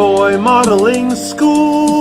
Fanboy Modeling School.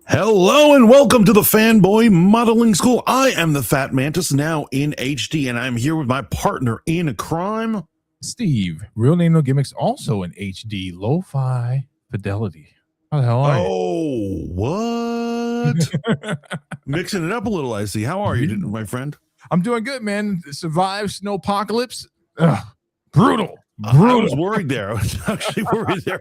Hello and welcome to the Fanboy Modeling School. I am the Fat Mantis, now in HD, and I'm here with my partner in a crime, Steve. Real name, no gimmicks, also in HD, lo-fi fidelity. How the hell are you? What? Mixing it up a little, I see. How are you, my friend? I'm doing good, man. Survived snowpocalypse. Brutal. I was worried there. I was actually worried there.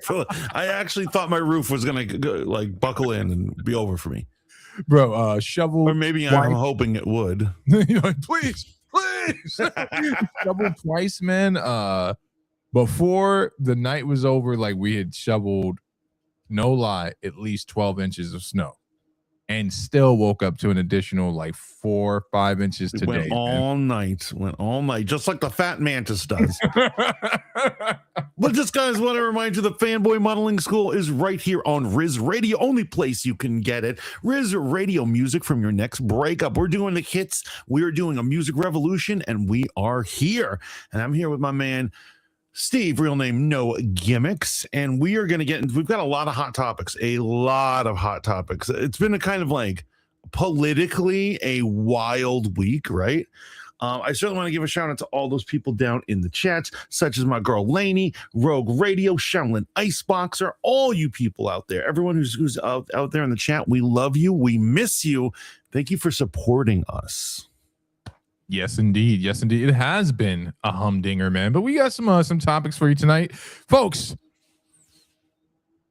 I actually thought my roof was going to like buckle in and be over for me. Bro, shovel. Or maybe I'm hoping it would. Please. Shovel twice, man. Before the night was over, like we had shoveled, no lie, at least 12 inches of snow. And still woke up to an additional like 4 or 5 inches today. Went all night, just like the Fat Mantis does. But just guys, want to remind you the Fanboy Modeling School is right here on Riz Radio, only place you can get it. Riz Radio music from your next breakup. We're doing the hits, we're doing a music revolution, and we are here. And I'm here with my man Steve, real name No Gimmicks, and we are going to we've got a lot of hot topics. It's been a kind of like politically a wild week, right? I certainly want to give a shout out to all those people down in the chats, such as my girl Lainey, Rogue Radio, Shaolin Iceboxer, all you people out there, everyone who's out there in the chat. We love you. We miss you. Thank you for supporting us. Yes, indeed. Yes, indeed. It has been a humdinger, man. But we got some topics for you tonight, folks.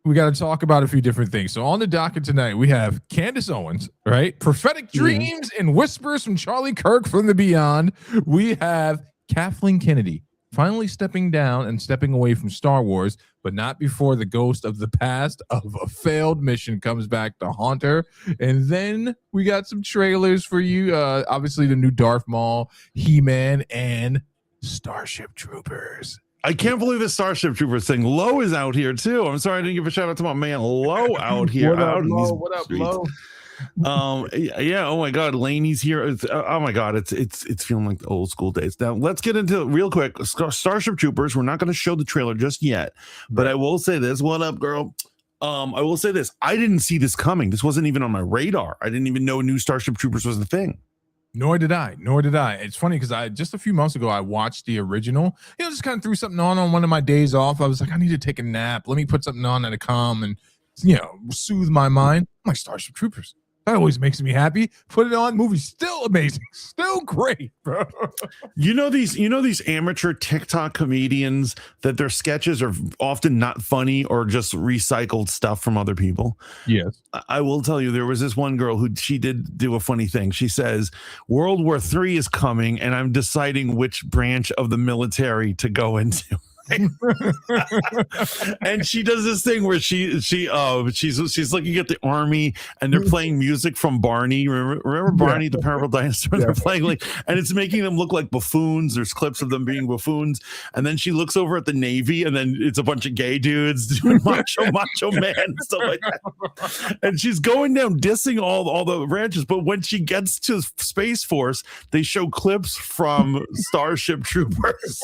We got to talk about a few different things. So on the docket tonight, we have Candace Owens, right? Prophetic dreams and whispers from Charlie Kirk from the beyond. We have Kathleen Kennedy finally stepping down and stepping away from Star Wars, but not before the ghost of the past of a failed mission comes back to haunt her. And then we got some trailers for you. Obviously, the new Darth Maul, He-Man, and Starship Troopers. I can't believe the Starship Troopers thing. Lo is out here too. I'm sorry I didn't give a shout out to my man Lo out here. What up, Lo? What up, Lo? Yeah, oh my god, Laney's here. Oh my god, it's feeling like the old school days. Now let's get into real quick Starship Troopers. We're not going to show the trailer just yet, but I will say this. What up, girl? I will say this. I didn't see this coming. This wasn't even on my radar. I didn't even know new Starship Troopers was the thing. Nor did I. It's funny because just a few months ago I watched the original. Just kind of threw something on one of my days off. I was like, I need to take a nap. Let me put something on that'll calm and soothe my mind. I'm like, Starship Troopers. That always makes me happy. Put it on. Movie's still amazing. Still great, bro. You know these amateur TikTok comedians that their sketches are often not funny or just recycled stuff from other people. Yes. I will tell you, there was this one girl who she did do a funny thing. She says, World War III is coming and I'm deciding which branch of the military to go into. And she does this thing where she's looking at the army and they're playing music from Barney. Remember Barney, the Parable Dinosaur? They're playing and it's making them look like buffoons. There's clips of them being buffoons. And then she looks over at the Navy and then it's a bunch of gay dudes doing macho man and stuff like that. And she's going down dissing all the branches. But when she gets to Space Force, they show clips from Starship Troopers.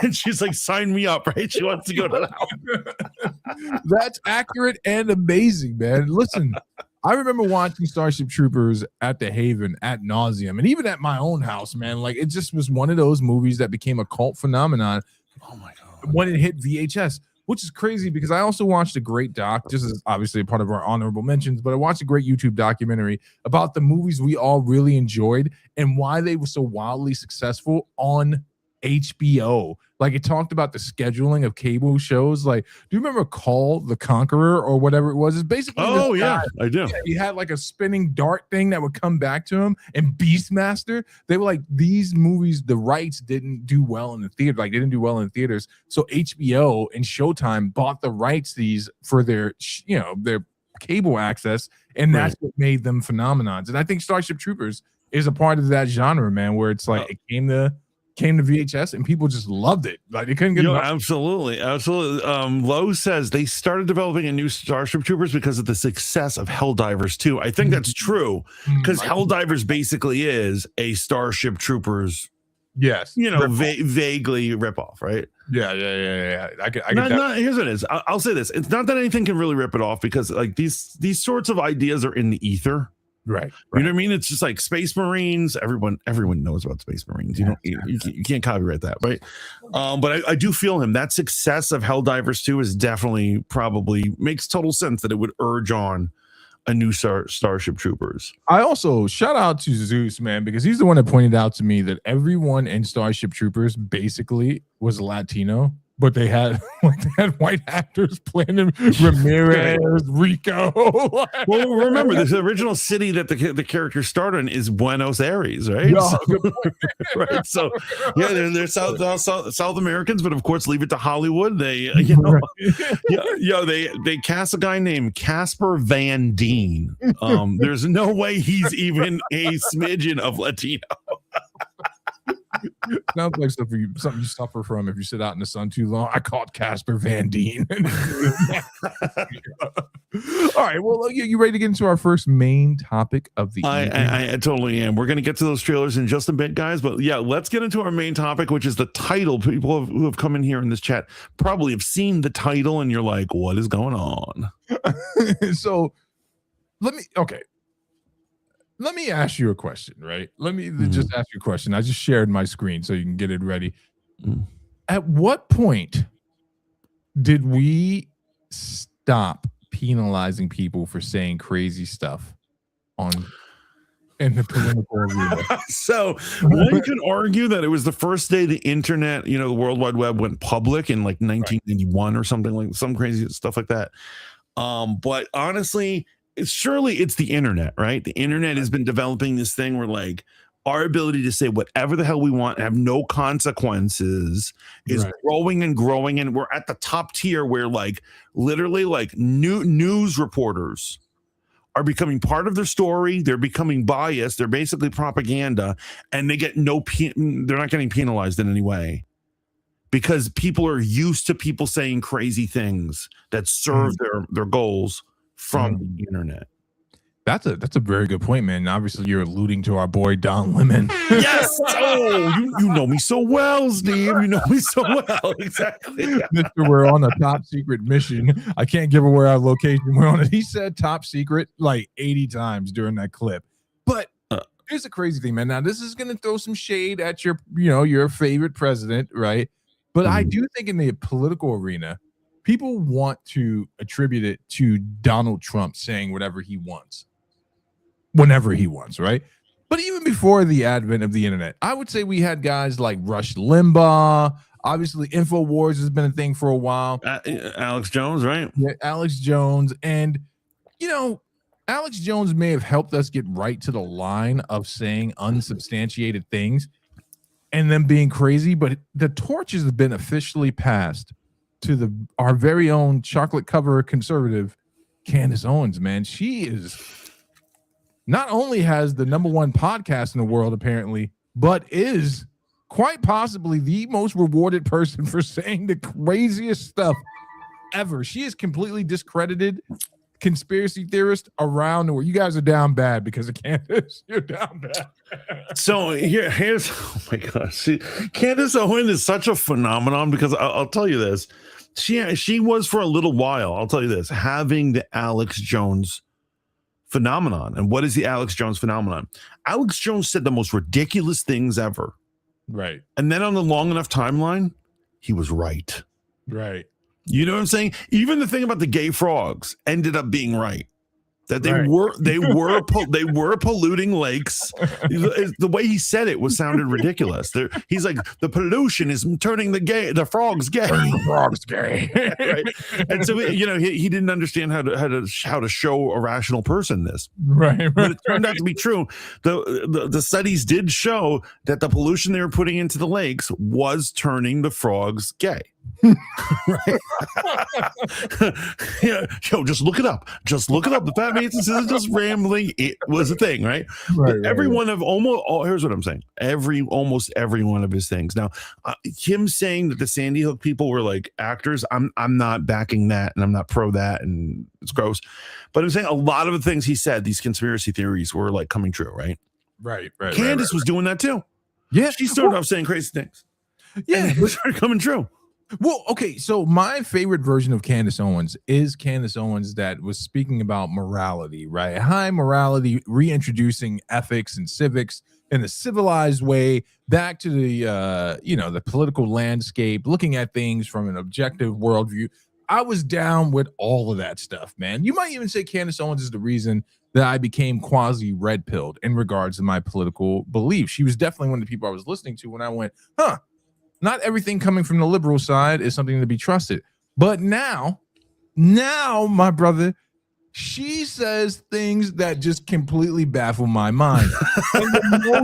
And she's like, sign me up, right? She wants to go to that. That's accurate and amazing, man. Listen, I remember watching Starship Troopers at the Haven at nauseum, and even at my own house, man. Like it just was one of those movies that became a cult phenomenon. Oh my god! When it hit VHS, which is crazy because I also watched a great doc. This is obviously a part of our honorable mentions, but I watched a great YouTube documentary about the movies we all really enjoyed and why they were so wildly successful on HBO. Like it talked about the scheduling of cable shows. Like, do you remember Call the Conqueror or whatever it was? It's basically I do. He had like a spinning dart thing that would come back to him. And Beastmaster, they were like, these movies, the rights didn't do well in the theater. Like they didn't do well in theaters. So HBO and Showtime bought the rights these for their their cable access, and that's what made them phenomenons. And I think Starship Troopers is a part of that genre, man, where it's like it came to VHS and people just loved it. Like they couldn't get enough. Absolutely. Lowe says they started developing a new Starship Troopers because of the success of Helldivers 2. I think that's true because Helldivers basically is a Starship Troopers. Yes, vaguely ripoff, right? Yeah. I get here's what it is. I'll say this: it's not that anything can really rip it off because like these sorts of ideas are in the ether. Right. You know what I mean? It's just like Space Marines. Everyone knows about Space Marines. You can't copyright that, right? But I do feel him. That success of Helldivers 2 is definitely probably makes total sense that it would urge on a new Starship Troopers. I also shout out to Zeus, man, because he's the one that pointed out to me that everyone in Starship Troopers basically was Latino. But they had white actors playing them, Ramirez, Rico. Well, remember the original city that the character started in is Buenos Aires, right? Right. So they're South Americans, but of course leave it to Hollywood. They they cast a guy named Casper Van Dien. There's no way he's even a smidgen of Latino. Sounds like something you suffer from if you sit out in the sun too long. I caught Casper Van Dien. All right, well, you ready to get into our first main topic of the evening? I totally am. We're going to get to those trailers in just a bit, guys. But yeah, let's get into our main topic, which is the title. People who have come in here in this chat probably have seen the title, and you're like, "What is going on?" So let me ask you a question, right? Let me just ask you a question. I just shared my screen so you can get it ready. At what point did we stop penalizing people for saying crazy stuff in the political arena? So one can argue that it was the first day the internet, the World Wide Web went public in like 1991 or something, like some crazy stuff like that. But honestly, surely it's the internet, right? The internet has been developing this thing where like our ability to say whatever the hell we want and have no consequences is growing and growing. And we're at the top tier where like literally like news reporters are becoming part of their story. They're becoming biased. They're basically propaganda, and they get they're not getting penalized in any way because people are used to people saying crazy things that serve their goals from the internet. That's a very good point, man. Obviously, you're alluding to our boy Don Lemon. Yes. Oh, you know me so well, Steve. You know me so well. Exactly. Mr. We're on a top secret mission. I can't give away our location. We're on it. He said top secret like 80 times during that clip. But here's the crazy thing, man. Now, this is going to throw some shade at your favorite president, right? But I do think in the political arena, people want to attribute it to Donald Trump saying whatever he wants, whenever he wants, right? But even before the advent of the internet, I would say we had guys like Rush Limbaugh. Obviously, InfoWars has been a thing for a while. Alex Jones, right? Yeah, Alex Jones. And, Alex Jones may have helped us get right to the line of saying unsubstantiated things and them being crazy. But the torch has been officially passed to our very own chocolate cover conservative, Candace Owens, man. She is not only has the #1 podcast in the world, apparently, but is quite possibly the most rewarded person for saying the craziest stuff ever. She is completely discredited conspiracy theorists around the world. You guys are down bad because of Candace. You're down bad. So here's oh my gosh, Candace Owens is such a phenomenon because I'll tell you this. She was for a little while. I'll tell you this, having the Alex Jones phenomenon. And what is the Alex Jones phenomenon? Alex Jones said the most ridiculous things ever. Right. And then on the long enough timeline, he was right. Right. You know what I'm saying? Even the thing about the gay frogs ended up being right. That they Right. were polluting lakes. The way he said it sounded ridiculous. He's like, the pollution is turning the frogs gay. The frogs gay. Right? And so he didn't understand how to show a rational person this. Right. But it turned out to be true. The studies did show that the pollution they were putting into the lakes was turning the frogs gay. Right? Just look it up. The Fat Man isn't just rambling. It was a thing, right? Right. Every one of here's what I'm saying. Almost every one of his things. Now, him saying that the Sandy Hook people were like actors, I'm not backing that, and I'm not pro that, and it's gross. But I'm saying a lot of the things he said, these conspiracy theories, were like coming true, right? Right. Candace was doing that too. Yeah, she started off saying crazy things. Yeah, and it started coming true. Well, okay, so my favorite version of Candace Owens is Candace Owens that was speaking about morality, right? High morality, reintroducing ethics and civics in a civilized way back to the political landscape, looking at things from an objective worldview. I was down with all of that stuff, man. You might even say Candace Owens is the reason that I became quasi red pilled in regards to my political beliefs. She was definitely one of the people I was listening to when I went, not everything coming from the liberal side is something to be trusted. But now, my brother, she says things that just completely baffle my mind. And the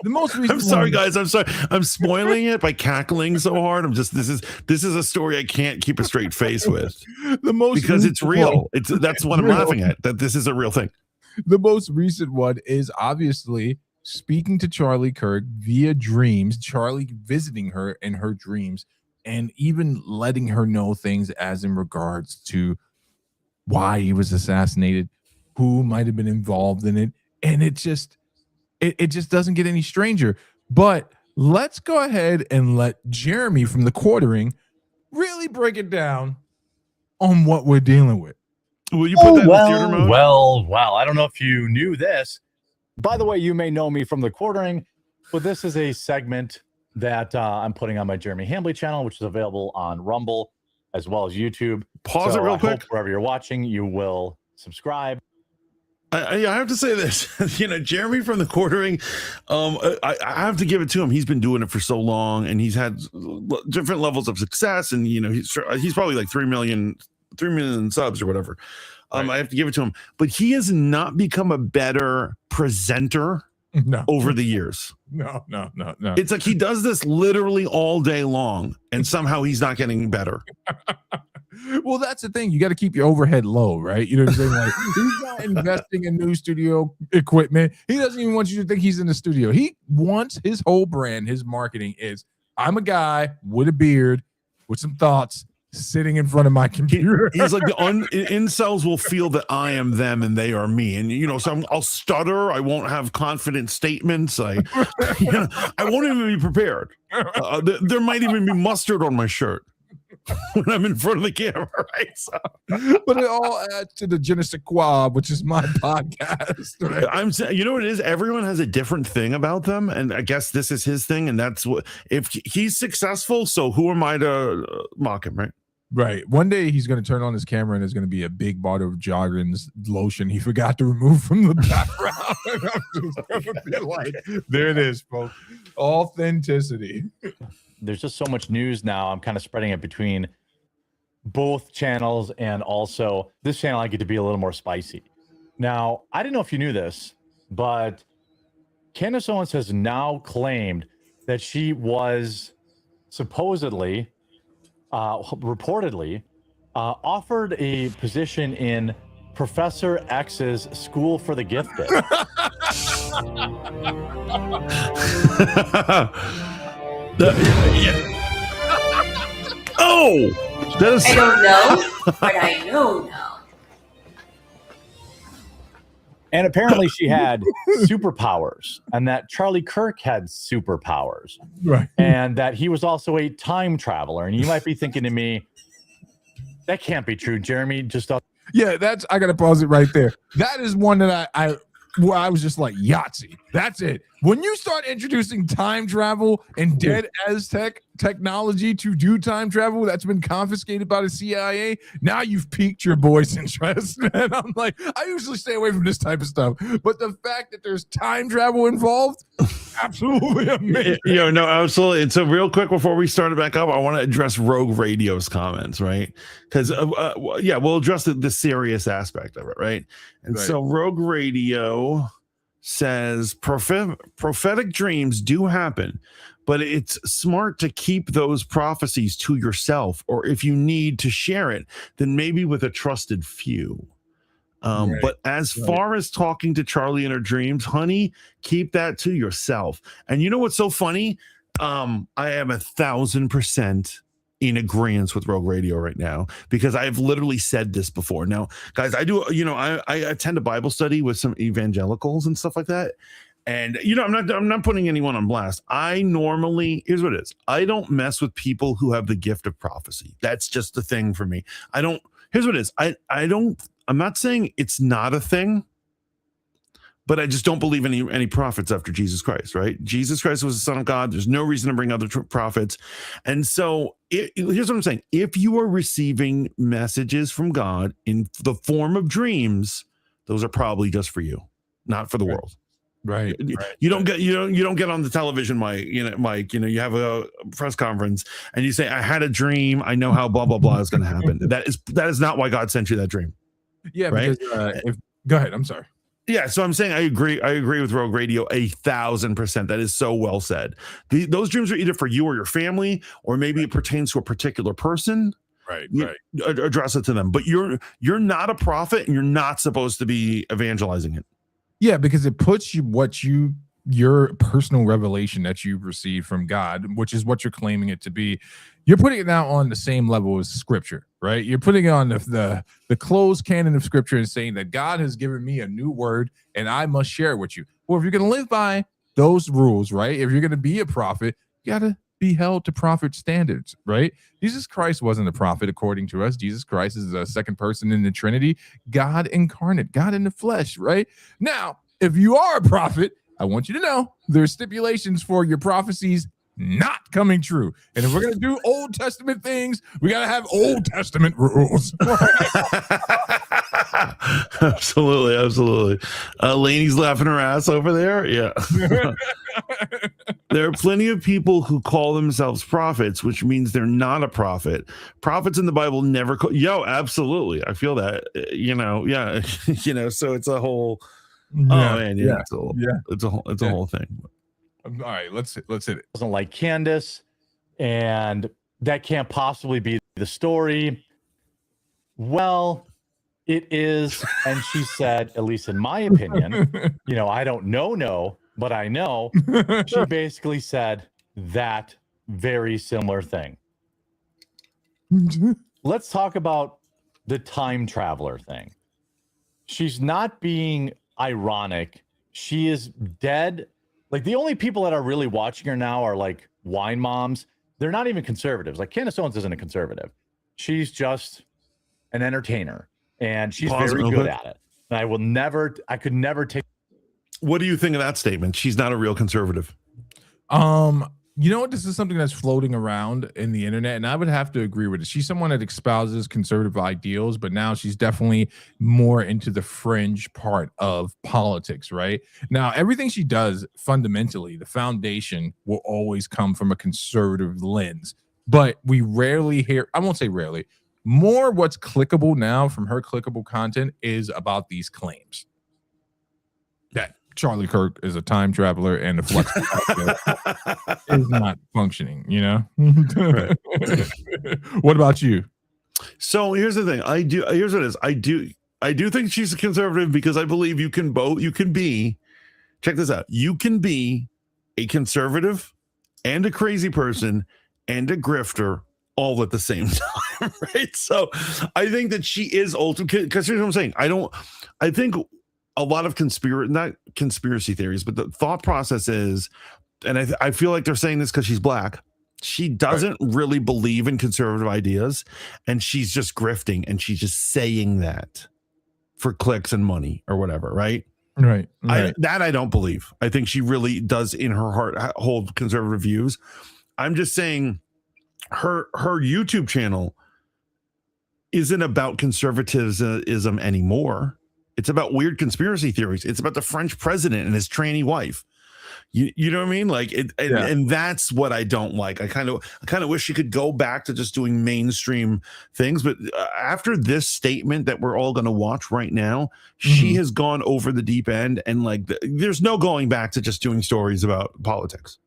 most recent I'm sorry, guys. I'm sorry. I'm spoiling it by cackling so hard. This is a story I can't keep a straight face with. Because it's real. That's what I'm laughing at. That this is a real thing. The most recent one is obviously speaking to Charlie Kirk via dreams, Charlie visiting her in her dreams, and even letting her know things as in regards to why he was assassinated, who might have been involved in it. And it just doesn't get any stranger. But let's go ahead and let Jeremy from The Quartering really break it down on what we're dealing with. Will you put that in theater mode? Well, I don't know if you knew this. By the way, you may know me from The Quartering, but this is a segment that I'm putting on my Jeremy Hambley channel, which is available on Rumble as well as YouTube. Pause it real quick. Wherever you're watching, you will subscribe. I have to say this, Jeremy from The Quartering, I have to give it to him. He's been doing it for so long, and he's had different levels of success, and he's probably like 3 million subs or whatever. Right. I have to give it to him, but he has not become a better presenter over the years. No. It's like he does this literally all day long, and somehow he's not getting better. Well, that's the thing. You got to keep your overhead low, right? You know what I'm saying? Like, he's not investing in new studio equipment. He doesn't even want you to think he's in the studio. He wants his whole brand, his marketing is, I'm a guy with a beard, with some thoughts, sitting in front of my computer. He's like, the incels will feel that I am them and they are me. And, so I'll stutter. I won't have confident statements. I won't even be prepared. There might even be mustard on my shirt when I'm in front of the camera, right? So. But it all adds to the Je ne sais quoi, which is my podcast. Right? I'm saying, you know what it is? Everyone has a different thing about them, and I guess this is his thing, and that's what. If he's successful, so who am I to mock him, right? Right. One day he's going to turn on his camera and there's going to be a big bottle of Joggins lotion he forgot to remove from the background. And I'm just going to be like, there it is, folks. Authenticity. There's just so much news now. I'm kind of spreading it between both channels, and also this channel I get to be a little more spicy. Now, I didn't know if you knew this, but Candace Owens has now claimed that she was supposedly, reportedly, offered a position in Professor X's School for the Gifted. Oh, that is. I don't know, but I know now. And apparently she had superpowers, and that Charlie Kirk had superpowers, right? And that he was also a time traveler. And you might be thinking to me, that can't be true, Jeremy. Just Yeah, I gotta pause it right there. That is one that I was just like Yahtzee. That's it. When you start introducing time travel and dead Aztec technology to do time travel that's been confiscated by the CIA, now you've piqued your boy's interest, man. I'm like, I usually stay away from this type of stuff, but the fact that there's time travel involved, absolutely amazing. No, absolutely. And so, real quick before we start it back up, I want to address Rogue Radio's comments, right? Because, we'll address the serious aspect of it, right? And so, Rogue Radio says prophetic dreams do happen, but it's smart to keep those prophecies to yourself, or if you need to share it, then maybe with a trusted few. But as far as talking to Charlie in her dreams, honey, keep that to yourself. And you know what's so funny? I am 1,000% in agreement with Rogue Radio right now, because I've literally said this before. Now, guys, I do, I attend a Bible study with some evangelicals and stuff like that. And, I'm not putting anyone on blast. I normally, here's what it is. I don't mess with people who have the gift of prophecy. That's just the thing for me. Here's what it is. I'm not saying it's not a thing, but I just don't believe any prophets after Jesus Christ, right? Jesus Christ was the Son of God. There's no reason to bring other prophets. And so here's what I'm saying. If you are receiving messages from God in the form of dreams, those are probably just for you, not for the world. Right. You don't get on the television mic, you have a press conference and you say, I had a dream. I know how blah, blah, blah is going to happen. That is not why God sent you that dream. Yeah. Right. Because, go ahead. I'm sorry. Yeah, so I'm saying I agree with Rogue Radio 1,000%. That is so well said. Those dreams are either for you or your family, or maybe it pertains to a particular person. Right. Address it to them. But you're not a prophet, and you're not supposed to be evangelizing it. Yeah, because it puts your personal revelation that you've received from God, which is what you're claiming it to be. You're putting it now on the same level as Scripture, right? You're putting it on the closed canon of Scripture and saying that God has given me a new word and I must share it with you. Well, if you're going to live by those rules, right? If you're going to be a prophet, you got to be held to prophet standards, right? Jesus Christ wasn't a prophet according to us. Jesus Christ is the second person in the Trinity, God incarnate, God in the flesh, right? Now, if you are a prophet, I want you to know there's stipulations for your prophecies not coming true. And if we're going to do Old Testament things, we got to have Old Testament rules. Absolutely. Lainey's laughing her ass over there. Yeah. There are plenty of people who call themselves prophets, which means they're not a prophet. Prophets in the Bible never absolutely. I feel that, yeah. So it's a whole, it's a whole thing. All right, let's hit it. Wasn't like Candace, and that can't possibly be the story. Well, it is, and she said, at least in my opinion, I don't know, but I know. She basically said that very similar thing. Let's talk about the time traveler thing. She's not being ironic. She is dead. Like, the only people that are really watching her now are like wine moms. They're not even conservatives. Like, Candace Owens isn't a conservative. She's just an entertainer, and she's very good at it. And I could never take. What do you think of that statement? She's not a real conservative. You know what? This is something that's floating around in the internet, and I would have to agree with it. She's someone that espouses conservative ideals, but now she's definitely more into the fringe part of politics, right? Now, everything she does, fundamentally, the foundation will always come from a conservative lens, but we rarely hear, I won't say rarely, more what's clickable now from her clickable content is about these claims that Charlie Kirk is a time traveler and the flux is not functioning, Right. What about you? So here's the thing. Here's what it is. I do think she's a conservative, because I believe you can be, check this out. You can be a conservative and a crazy person and a grifter all at the same time. Right. So I think that she is ultimate, because here's what I'm saying. I think a lot of not conspiracy theories, but the thought process is, and I feel like they're saying this because she's black, She doesn't really believe in conservative ideas, and she's just grifting, and she's just saying that for clicks and money or whatever, right? Right. I don't believe. I think she really does in her heart hold conservative views. I'm just saying her YouTube channel isn't about conservatism anymore. It's about weird conspiracy theories. It's about the French president and his tranny wife. You know what I mean? Like it, and that's what I don't like. I kind of wish she could go back to just doing mainstream things. But after this statement that we're all going to watch right now, she has gone over the deep end, and like there's no going back to just doing stories about politics.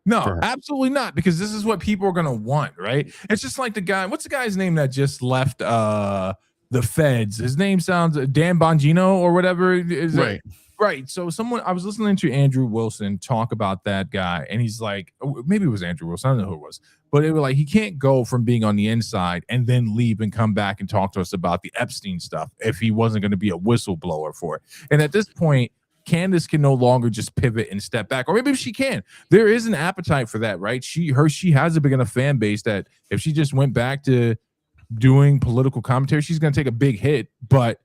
No, absolutely not, because this is what people are going to want, right? It's just like the guy. What's the guy's name that just left the feds? His name sounds Dan Bongino or whatever. Is right. Right. So I was listening to Andrew Wilson talk about that guy, and he's like, maybe it was Andrew Wilson. I don't know who it was, but it was like, he can't go from being on the inside and then leave and come back and talk to us about the Epstein stuff if he wasn't going to be a whistleblower for it. And at this point, Candace can no longer just pivot and step back, or maybe she can. There is an appetite for that, right? She has a big enough fan base that if she just went back to doing political commentary, she's going to take a big hit, but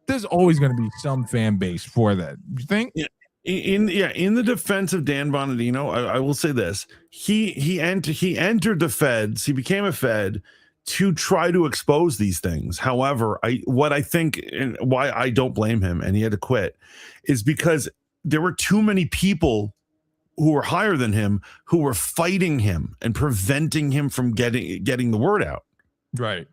there's always going to be some fan base for that. You think? Yeah. In the defense of Dan Bongino, I will say this: he entered the feds. He became a Fed to try to expose these things. However, I think and why I don't blame him, and he had to quit, is because there were too many people who were higher than him who were fighting him and preventing him from getting the word out. Right.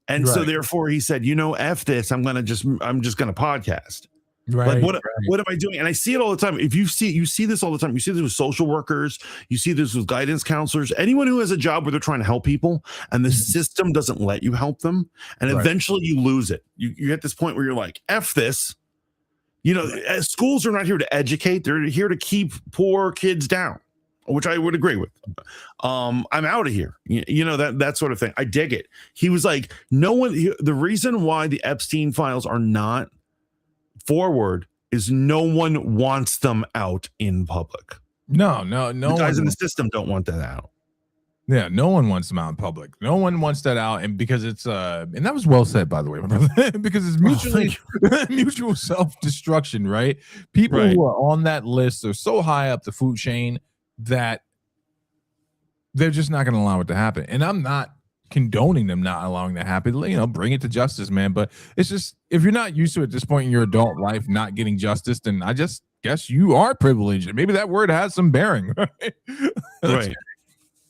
And so therefore he said, F this, I'm just gonna podcast. Right. Like what am I doing? And I see it all the time. If you see this all the time. You see this with social workers, you see this with guidance counselors, anyone who has a job where they're trying to help people and the system doesn't let you help them. And eventually you lose it. You get this point where you're like, F this. Schools are not here to educate, they're here to keep poor kids down, which I would agree with. I'm out of here. That sort of thing. I dig it. He was like, the reason why the Epstein files are not forward is no one wants them out in public. No. The guys in the system don't want that out. Yeah, no one wants them out in public. No one wants that out, and because it's and that was well said, by the way, my brother, because it's mutual self-destruction, right? People who are on that list are so high up the food chain that they're just not going to allow it to happen. And I'm not condoning them not allowing that to happen. Bring it to justice, man. But it's just, if you're not used to at this point in your adult life not getting justice, then I just guess you are privileged. And maybe that word has some bearing. Right.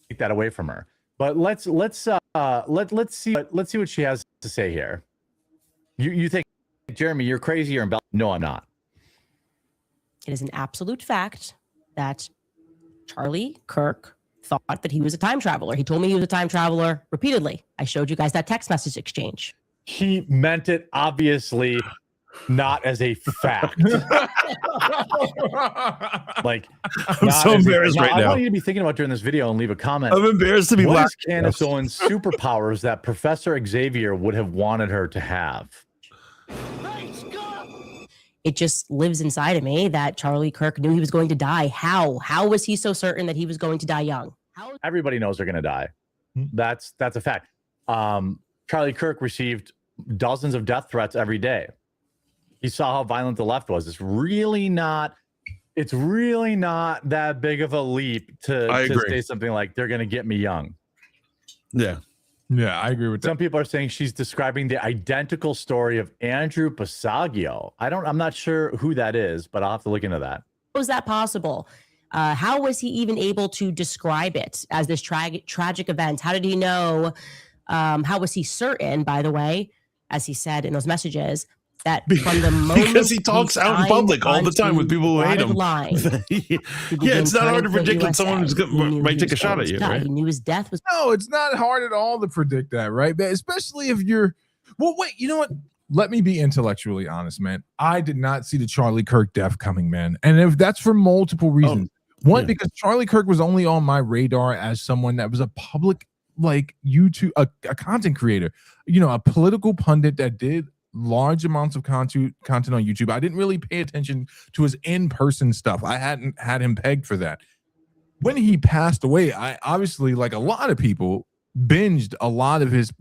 Take that away from her. But let's see what she has to say here. You think, Jeremy, you're crazy or embellishing? No, I'm not. It is an absolute fact that Charlie Kirk thought that he was a time traveler. He told me he was a time traveler repeatedly. I showed you guys that text message exchange. He meant it, obviously, not as a fact. Like, I'm so embarrassed right now. I want you to be thinking about during this video and leave a comment. I'm embarrassed to be what is Candace Owens' superpowers that Professor Xavier would have wanted her to have? It just lives inside of me that Charlie Kirk knew he was going to die. How was he so certain that he was going to die young? Everybody knows they're going to die. That's a fact. Charlie Kirk received dozens of death threats every day. He saw how violent the left was. It's really not that big of a leap to say something like, they're going to get me young. Yeah. Yeah, I agree with that. Some people are saying she's describing the identical story of Andrew Passaggio. I'm not sure who that is, but I'll have to look into that. How was that possible? How was he even able to describe it as this tragic event? How did he know? How was he certain, by the way, as he said in those messages, that from the moment because he talks out in public all the time with people who hate him. It's not hard to predict that someone might take a shot at you. Right? He knew his death was. No, it's not hard at all to predict that, right? Especially if you're. Well, wait. You know what? Let me be intellectually honest, man. I did not see the Charlie Kirk death coming, man, and if that's for multiple reasons. One, because Charlie Kirk was only on my radar as someone that was a public, like YouTube, a content creator, a political pundit that did large amounts of content on YouTube. I didn't really pay attention to his in-person stuff. I hadn't had him pegged for that. when he passed away, I obviously, like a lot of people, binged a lot of his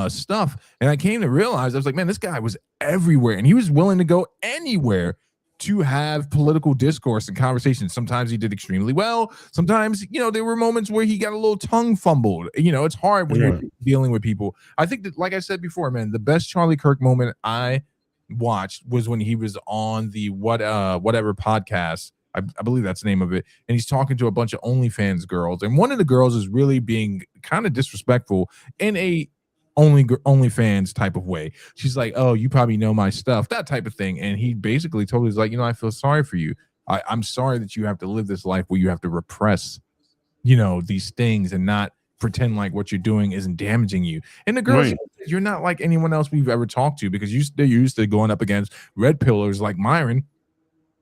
stuff, and I came to realize, I was like, man, this guy was everywhere, and he was willing to go anywhere to have political discourse and conversation. Sometimes he did extremely well. Sometimes, there were moments where he got a little tongue fumbled. It's hard when you're dealing with people. I think that, like I said before, man, the best Charlie Kirk moment I watched was when he was on the whatever podcast. I believe that's the name of it. And he's talking to a bunch of OnlyFans girls. And one of the girls is really being kind of disrespectful in a OnlyFans type of way. She's like, oh, you probably know my stuff, that type of thing. And he basically told her, he's like, I feel sorry for you. I'm sorry that you have to live this life where you have to repress, these things and not pretend like what you're doing isn't damaging you. And the girl said, you're not like anyone else we've ever talked to, because they're used to going up against red pillars like Myron.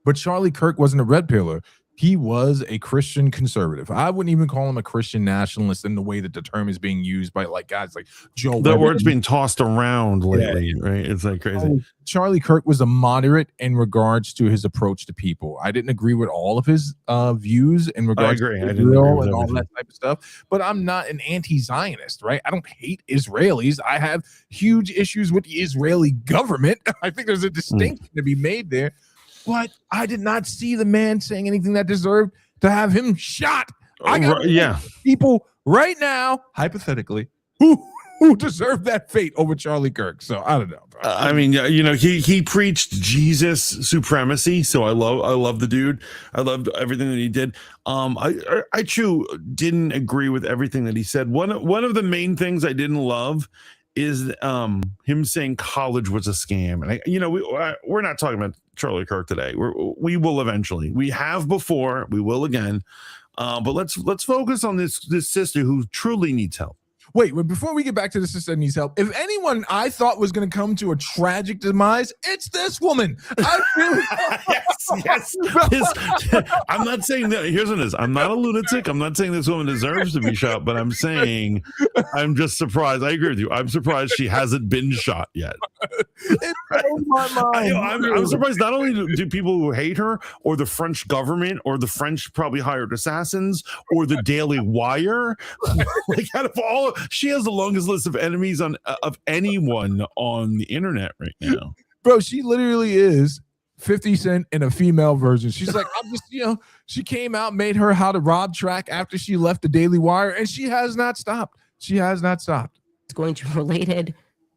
But Charlie Kirk wasn't a red pillar. He was a Christian conservative. I wouldn't even call him a Christian nationalist in the way that the term is being used by like guys like Joe. That word's being tossed around lately, right? It's like crazy. Charlie Kirk was a moderate in regards to his approach to people. I didn't agree with all of his views in regards to Israel and all that type of stuff, but I'm not an anti-Zionist, right? I don't hate Israelis. I have huge issues with the Israeli government. I think there's a distinction to be made there. But I did not see the man saying anything that deserved to have him shot. I got people right now, hypothetically, who deserve that fate over Charlie Kirk. So I don't know. I mean, he preached Jesus supremacy. So I love the dude. I loved everything that he did. I too didn't agree with everything that he said. One of the main things I didn't love is him saying college was a scam. And we're not talking about Charlie Kirk today. We will eventually. We have before. We will again. But let's focus on this sister who truly needs help. Wait, before we get back to the sister that needs help, if anyone I thought was going to come to a tragic demise, it's this woman. I really yes. I'm not saying that. Here's what it is. I'm not a lunatic. I'm not saying this woman deserves to be shot, but I'm saying I'm just surprised. I agree with you. I'm surprised she hasn't been shot yet. It blows my mind. I'm surprised not only do people who hate her or the French government or the French probably hired assassins or the Daily Wire, like out of all, she has the longest list of enemies of anyone on the internet right now. Bro, she literally is 50 Cent in a female version. She's like, I'm just, she came out, made her how to rob track after she left the Daily Wire, and she has not stopped. She has not stopped. It's going to be related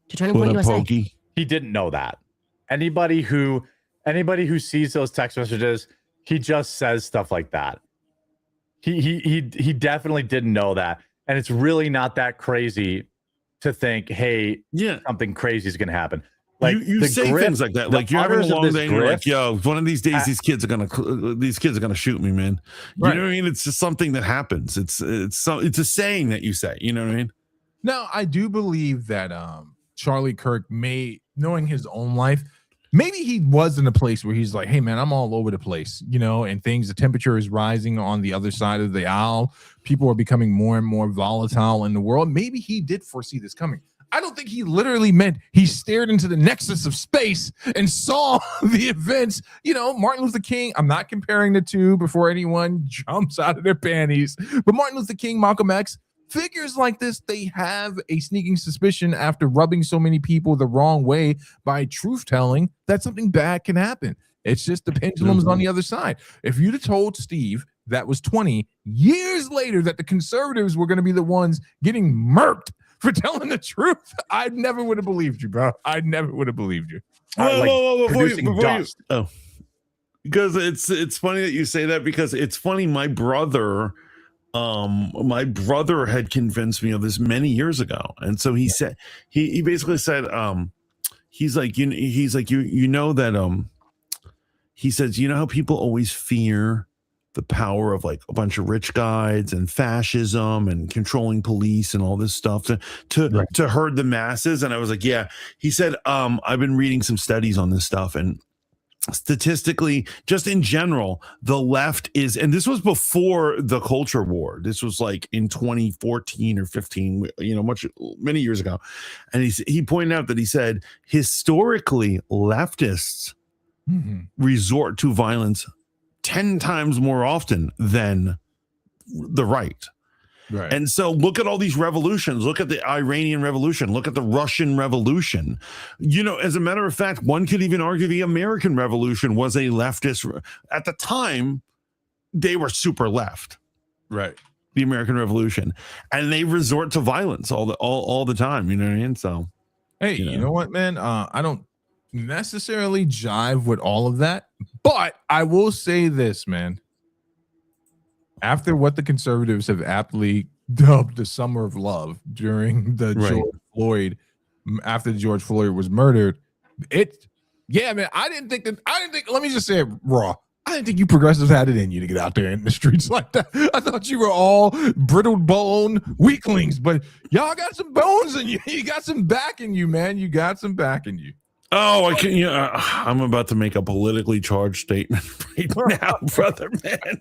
to Turning Point USA. Pokey. He didn't know that. Anybody who sees those text messages, he just says stuff like that. He definitely didn't know that. And it's really not that crazy to think, hey, something crazy is going to happen. Like you say things like that, like you're having a long day, and you're like, yo, one of these days these kids are gonna shoot me, man. You know what I mean? It's just something that happens. It's a saying that you say. You know what I mean? Now, I do believe that Charlie Kirk knowing his own life, maybe he was in a place where he's like, hey, man, I'm all over the place, and the temperature is rising on the other side of the aisle. People are becoming more and more volatile in the world. Maybe he did foresee this coming. I don't think he literally meant he stared into the nexus of space and saw the events. Martin Luther King, I'm not comparing the two before anyone jumps out of their panties, but Martin Luther King, Malcolm X, figures like this, they have a sneaking suspicion after rubbing so many people the wrong way by truth telling that something bad can happen. It's just the pendulum's on the other side. If you'd have told Steve that was 20 years later that the conservatives were going to be the ones getting murked for telling the truth, I never would have believed you, bro. I never would have believed you. Because it's funny that you say that, because it's funny. My brother had convinced me of this many years ago, and so he said he basically said he says, how people always fear the power of like a bunch of rich guys and fascism and controlling police and all this stuff to herd the masses. And I was like, yeah. He said, I've been reading some studies on this stuff, and statistically, just in general, the left is, and this was before the culture war. This was like in 2014 or 15, many years ago. And he pointed out that he said, historically, leftists resort to violence 10 times more often than the right. Right. And so look at all these revolutions. Look at the Iranian Revolution. Look at the Russian Revolution. You know, as a matter of fact, one could even argue the American Revolution was a leftist. At the time, they were super left. Right. The American Revolution, and they resort to violence all the time. You know what I mean? So, Hey, you know what, man? I don't necessarily jive with all of that, but I will say this, man. After what the conservatives have aptly dubbed the summer of love during the George Floyd, after George Floyd was murdered, man, I didn't think, let me just say it raw. I didn't think you progressives had it in you to get out there in the streets like that. I thought you were all brittle bone weaklings, but y'all got some bones in you. You got some back in you, man. You got some back in you. Oh, I'm about to make a politically charged statement right now, brother, man.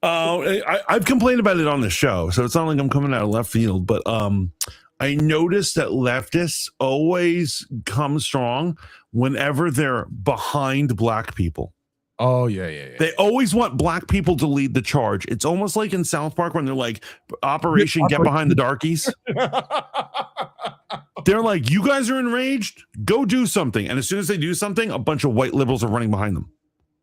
I've complained about it on the show, so it's not like I'm coming out of left field, but I noticed that leftists always come strong whenever they're behind black people. Oh, yeah. They always want black people to lead the charge. It's almost like in South Park when they're like, Operation Get Behind the Darkies. They're like, you guys are enraged? Go do something. And as soon as they do something, a bunch of white liberals are running behind them.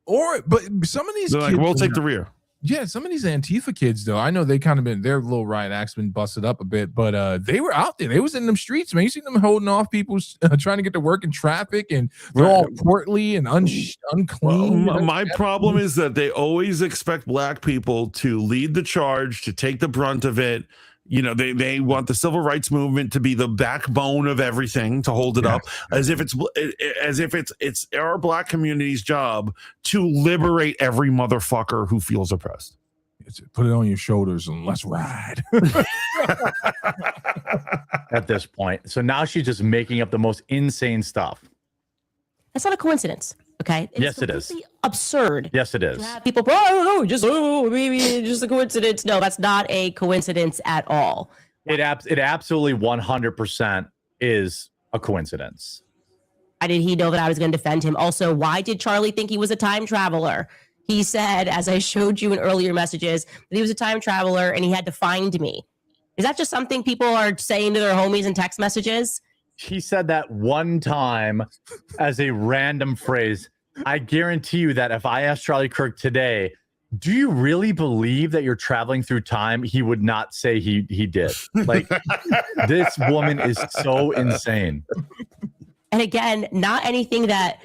But some of these they're kids, like, we'll take the rear. Yeah, some of these Antifa kids, though, I know they kind of been, their little riot act's been busted up a bit, but they were out there. They was in them streets, man. You see them holding off people trying to get to work in traffic, and they're all portly and unclean. Well, my problem is that they always expect black people to lead the charge, to take the brunt of it. You know, they want the civil rights movement to be the backbone of everything, to hold it up, as if it's our black community's job to liberate every motherfucker who feels oppressed. Put it on your shoulders and let's ride. At this point, so now she's just making up the most insane stuff. That's not a coincidence. Okay. Yes, it is. Absurd. Yes, it is. People, maybe it's just a coincidence. No, that's not a coincidence at all. It absolutely 100% is a coincidence. Why did he know that I was going to defend him? Also, why did Charlie think he was a time traveler? He said, as I showed you in earlier messages, that he was a time traveler and he had to find me. Is that just something people are saying to their homies in text messages? He said that one time as a random phrase. I guarantee you that if I asked Charlie Kirk today, do you really believe that you're traveling through time? He would not say he did. Like, this woman is so insane. And again, not anything that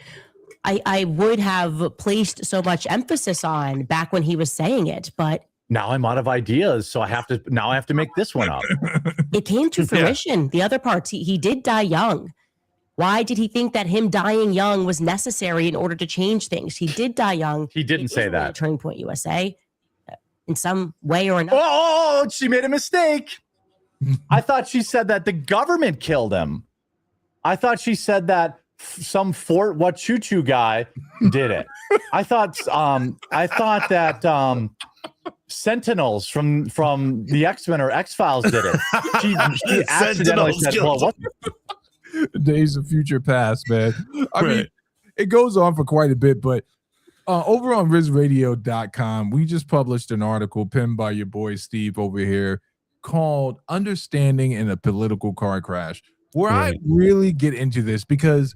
I would have placed so much emphasis on back when he was saying it, but now I'm out of ideas, so I have to make this one up. It came to fruition. The other parts, he did die young. Why did he think that him dying young was necessary in order to change things? He did die young. He didn't say that. Turning Point USA, in some way or another. Oh, she made a mistake. I thought she said that the government killed him. I thought she said that some Fort What Choo Choo guy did it. I thought that Sentinels from the X-Men or X-Files did it. She accidentally said, well, what? Days of future past, man. I mean, it goes on for quite a bit, but over on RizRadio.com, we just published an article penned by your boy Steve over here called Understanding in a Political Car Crash, where I really get into this because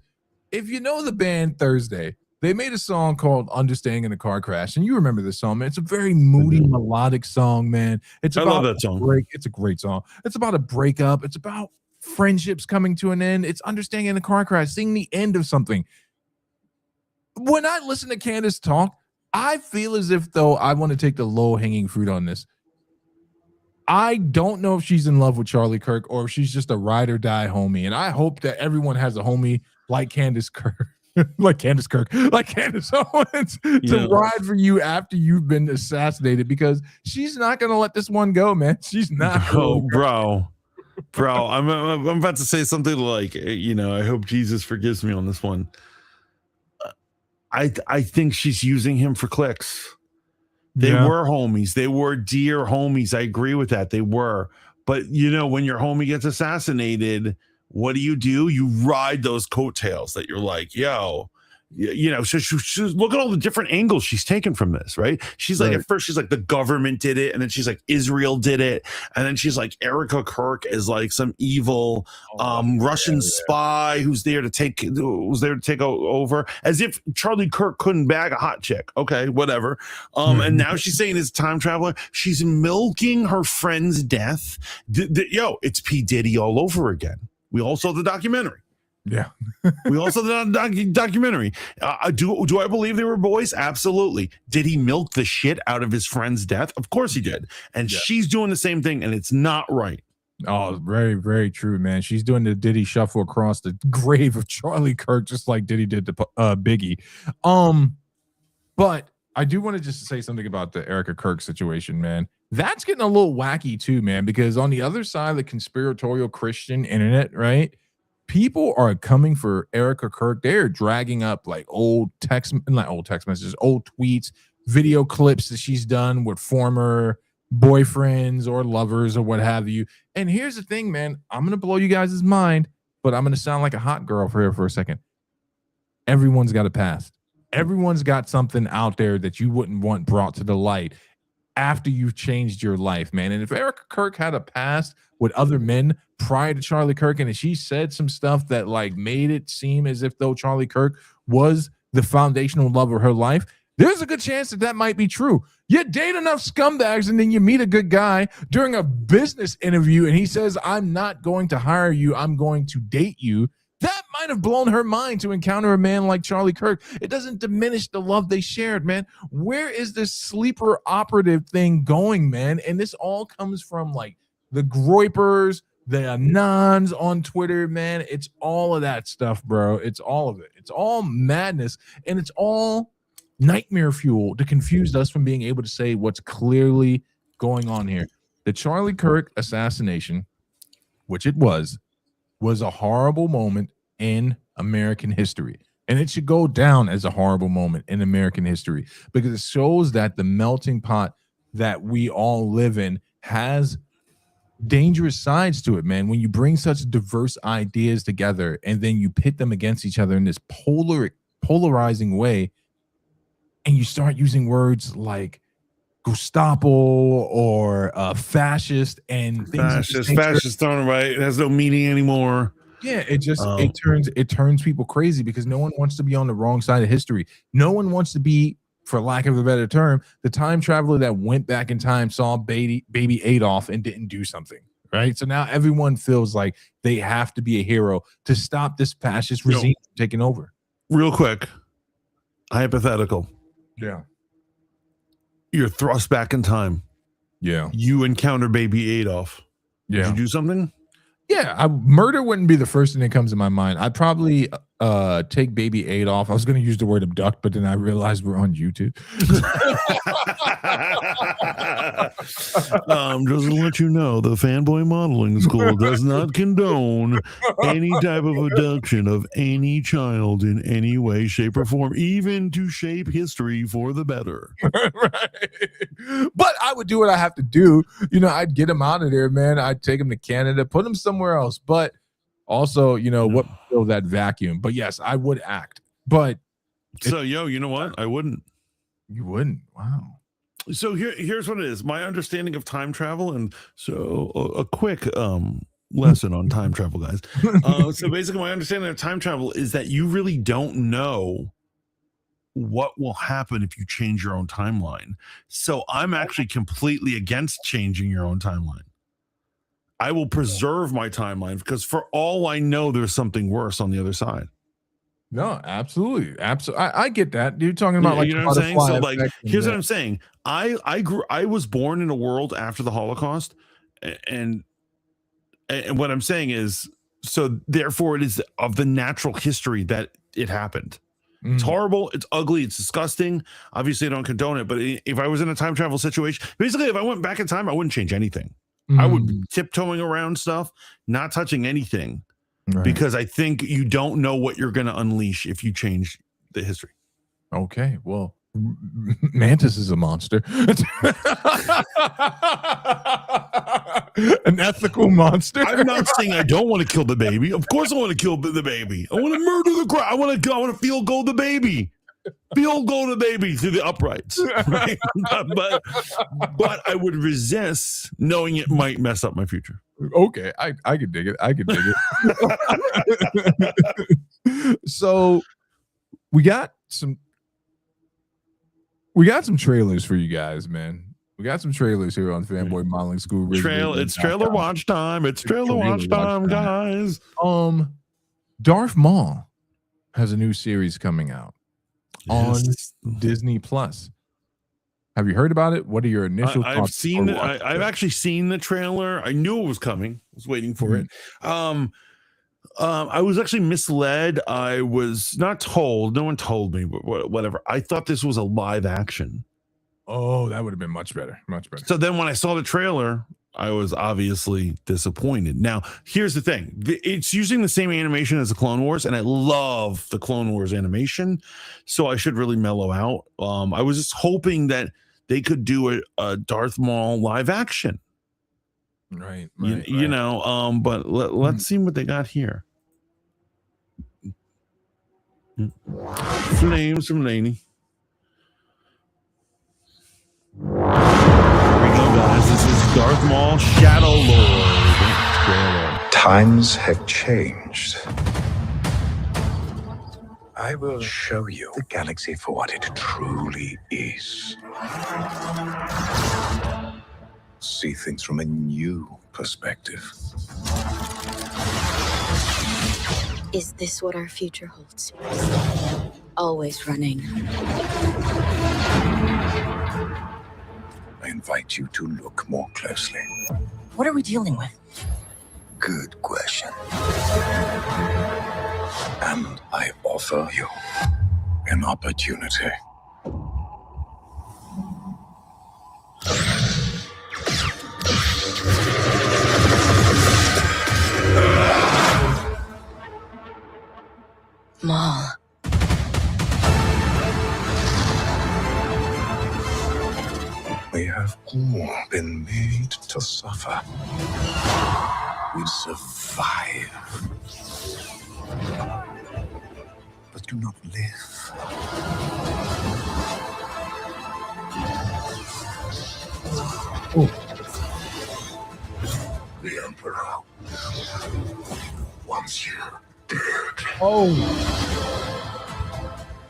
if you know the band Thursday, they made a song called Understanding in a Car Crash, and you remember this song, man. It's a very moody, melodic song, man. I love that song. It's a great song. It's about a breakup. It's about friendships coming to an end. It's understanding in a car crash, seeing the end of something. When I listen to Candace talk, I feel as if though I want to take the low-hanging fruit on this. I don't know if she's in love with Charlie Kirk or if she's just a ride or die homie. And I hope that everyone has a homie like Candace Kirk, like Candace Owens to ride for you after you've been assassinated, because she's not going to let this one go, man. She's not. Oh, bro, I'm about to say something like, I hope Jesus forgives me on this one. I think she's using him for clicks. They were homies. They were dear homies. I agree with that. They were. But, when your homie gets assassinated, what do? You ride those coattails that you're like, yo, So she's look at all the different angles she's taken from this, right? She's like, Right. at first she's like, the government did it, and then she's like, Israel did it, and then she's like, Erica Kirk is like some evil Russian spy who's there to take over, as if Charlie Kirk couldn't bag a hot chick. Okay, whatever. And now she's saying it's time traveler. She's milking her friend's death. It's P. Diddy all over again. We all saw the documentary. Yeah. We also did a documentary. Do I believe they were boys? Absolutely. Did he milk the shit out of his friend's death? Of course he did. And she's doing the same thing, and it's not right. Oh, very, very true, man. She's doing the Diddy shuffle across the grave of Charlie Kirk, just like Diddy did to Biggie. But I do want to just say something about the Erica Kirk situation, man. That's getting a little wacky too, man, because on the other side of the conspiratorial Christian internet, right? People are coming for Erica Kirk. They're dragging up like old text messages, old tweets, video clips that she's done with former boyfriends or lovers or what have you. And here's the thing, man. I'm going to blow you guys' mind, but I'm going to sound like a hot girl for a second. Everyone's got a past. Everyone's got something out there that you wouldn't want brought to the light after you've changed your life, man. And if Erica Kirk had a past with other men prior to Charlie Kirk, and she said some stuff that like made it seem as if though Charlie Kirk was the foundational love of her life, there's a good chance that might be true. You date enough scumbags and then you meet a good guy during a business interview and he says, I'm not going to hire you, I'm going to date you. That might have blown her mind to encounter a man like Charlie Kirk. It doesn't diminish the love they shared, man. Where is this sleeper operative thing going, man? And this all comes from like the groypers, the anons on Twitter, man. It's all of that stuff, bro. It's all of it. It's all madness, and it's all nightmare fuel to confuse us from being able to say what's clearly going on here. The Charlie Kirk assassination, which it was a horrible moment in American history. And it should go down as a horrible moment in American history because it shows that the melting pot that we all live in has dangerous sides to it, man. When you bring such diverse ideas together and then you pit them against each other in this polarizing way, and you start using words like Gestapo or fascist and things. Fascist, right? It has no meaning anymore. Yeah, it turns people crazy because no one wants to be on the wrong side of history. No one wants to be, for lack of a better term, the time traveler that went back in time, saw baby Adolf and didn't do something, right? So now everyone feels like they have to be a hero to stop this fascist regime from taking over. Real quick, hypothetical. Yeah. You're thrust back in time. Yeah. You encounter baby Adolf. Yeah. Did you do something? Yeah, murder wouldn't be the first thing that comes to my mind. I'd probably take baby Adolf. I was going to use the word abduct, but then I realized we're on YouTube. Just to let you know, the Fanboy Modeling School does not condone any type of abduction of any child in any way, shape, or form, even to shape history for the better. Right. But I would do what I have to do. You know, I'd get him out of there, man. I'd take him to Canada, put him somewhere else. But also, you know, what fill that vacuum. But yes, I would act. But so, you know what? I wouldn't. You wouldn't? Wow. So here's what it is. My understanding of time travel, and so a quick lesson on time travel, guys. So basically, my understanding of time travel is that you really don't know what will happen if you change your own timeline. So I'm actually completely against changing your own timeline. I will preserve my timeline because for all I know, there's something worse on the other side. No, absolutely. I get that. You're talking about like, you know what I'm saying? So like, here's what I'm saying. I was born in a world after the Holocaust, and what I'm saying is, so therefore it is of the natural history that it happened. It's horrible. It's ugly. It's disgusting. Obviously I don't condone it, but if I was in a time travel situation, basically if I went back in time, I wouldn't change anything. I would be tiptoeing around stuff, not touching anything, because I think you don't know what you're going to unleash if you change the history. Okay, well, Mantis is a monster. An ethical monster. I'm not saying I don't want to kill the baby. Of course I want to kill the baby. I want to murder through the crowd. I want to field goal the baby. Field goal the baby through the uprights. Right? but I would resist knowing it might mess up my future. Okay, I could dig it. I could dig it. So we got some trailers for you guys, man. We got some trailers here on Fanboy Modeling School. It's trailer watch time. It's trailer watch time, guys. Darth Maul has a new series coming out on Disney Plus. Have you heard about it? What are your initial thoughts? I've seen it. I've actually seen the trailer. I knew it was coming. I was waiting for it. I was actually misled. I was not told. No one told me, but whatever. I thought this was a live action. Oh, that would have been much better. Much better. So then when I saw the trailer, I was obviously disappointed. Now, here's the thing. It's using the same animation as the Clone Wars, and I love the Clone Wars animation, so I should really mellow out. I was just hoping that they could do a Darth Maul live action. Right. You know, but let's see what they got here. Flames from Laney. Here we go, guys. This is Darth Maul Shadow Lord. Times have changed. I will show you the galaxy for what it truly is. See things from a new perspective. Is this what our future holds? Always running. I invite you to look more closely. What are we dealing with? Good question. And I offer you an opportunity. Maul. We have all been made to suffer. We survive, but do not live. The Emperor wants you dead. Oh,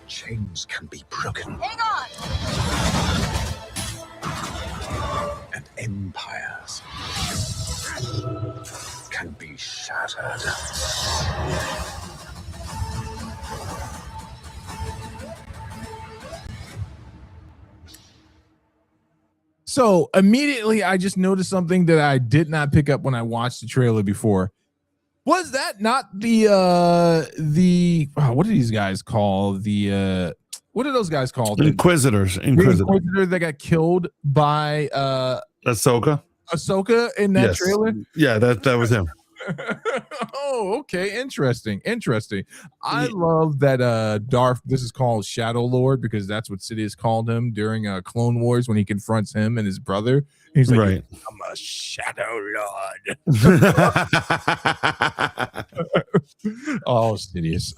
Chains can be broken. Hang on! And empires can be shattered. so immediately I just noticed something that I did not pick up when I watched the trailer before. Was that not the what are these guys called? What are those guys called? Inquisitors. The Inquisitor that got killed by Ahsoka in that Yes. trailer. Yeah, that was him. Oh, okay. Interesting. I love that Darth, this is called Shadow Lord because that's what Sidious called him during Clone Wars when he confronts him and his brother. He's like, Right. I'm a Shadow Lord. Oh, Sidious.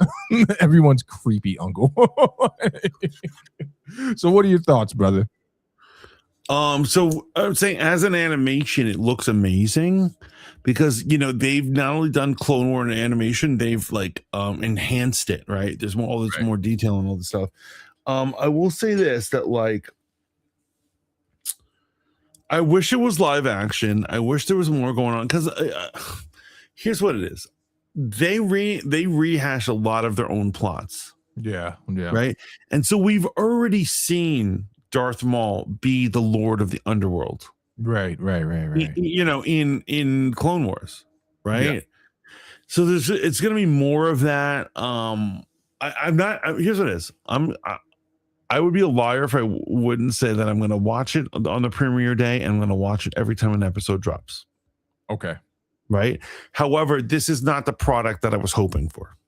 Everyone's creepy uncle. So what are your thoughts, brother? So I would say as an animation, it looks amazing because they've not only done Clone War and animation, they've like enhanced it, right? There's more detail and all this stuff. I will say this, that like I wish it was live action. I wish there was more going on because here's what it is. They rehash a lot of their own plots. Yeah. Right. And so we've already seen Darth Maul be the Lord of the Underworld. Right. In Clone Wars. Right. Yeah. So it's going to be more of that. Here's what it is. I would be a liar if I wouldn't say that I'm going to watch it on the premiere day and I'm going to watch it every time an episode drops. Okay. Right. However, this is not the product that I was hoping for.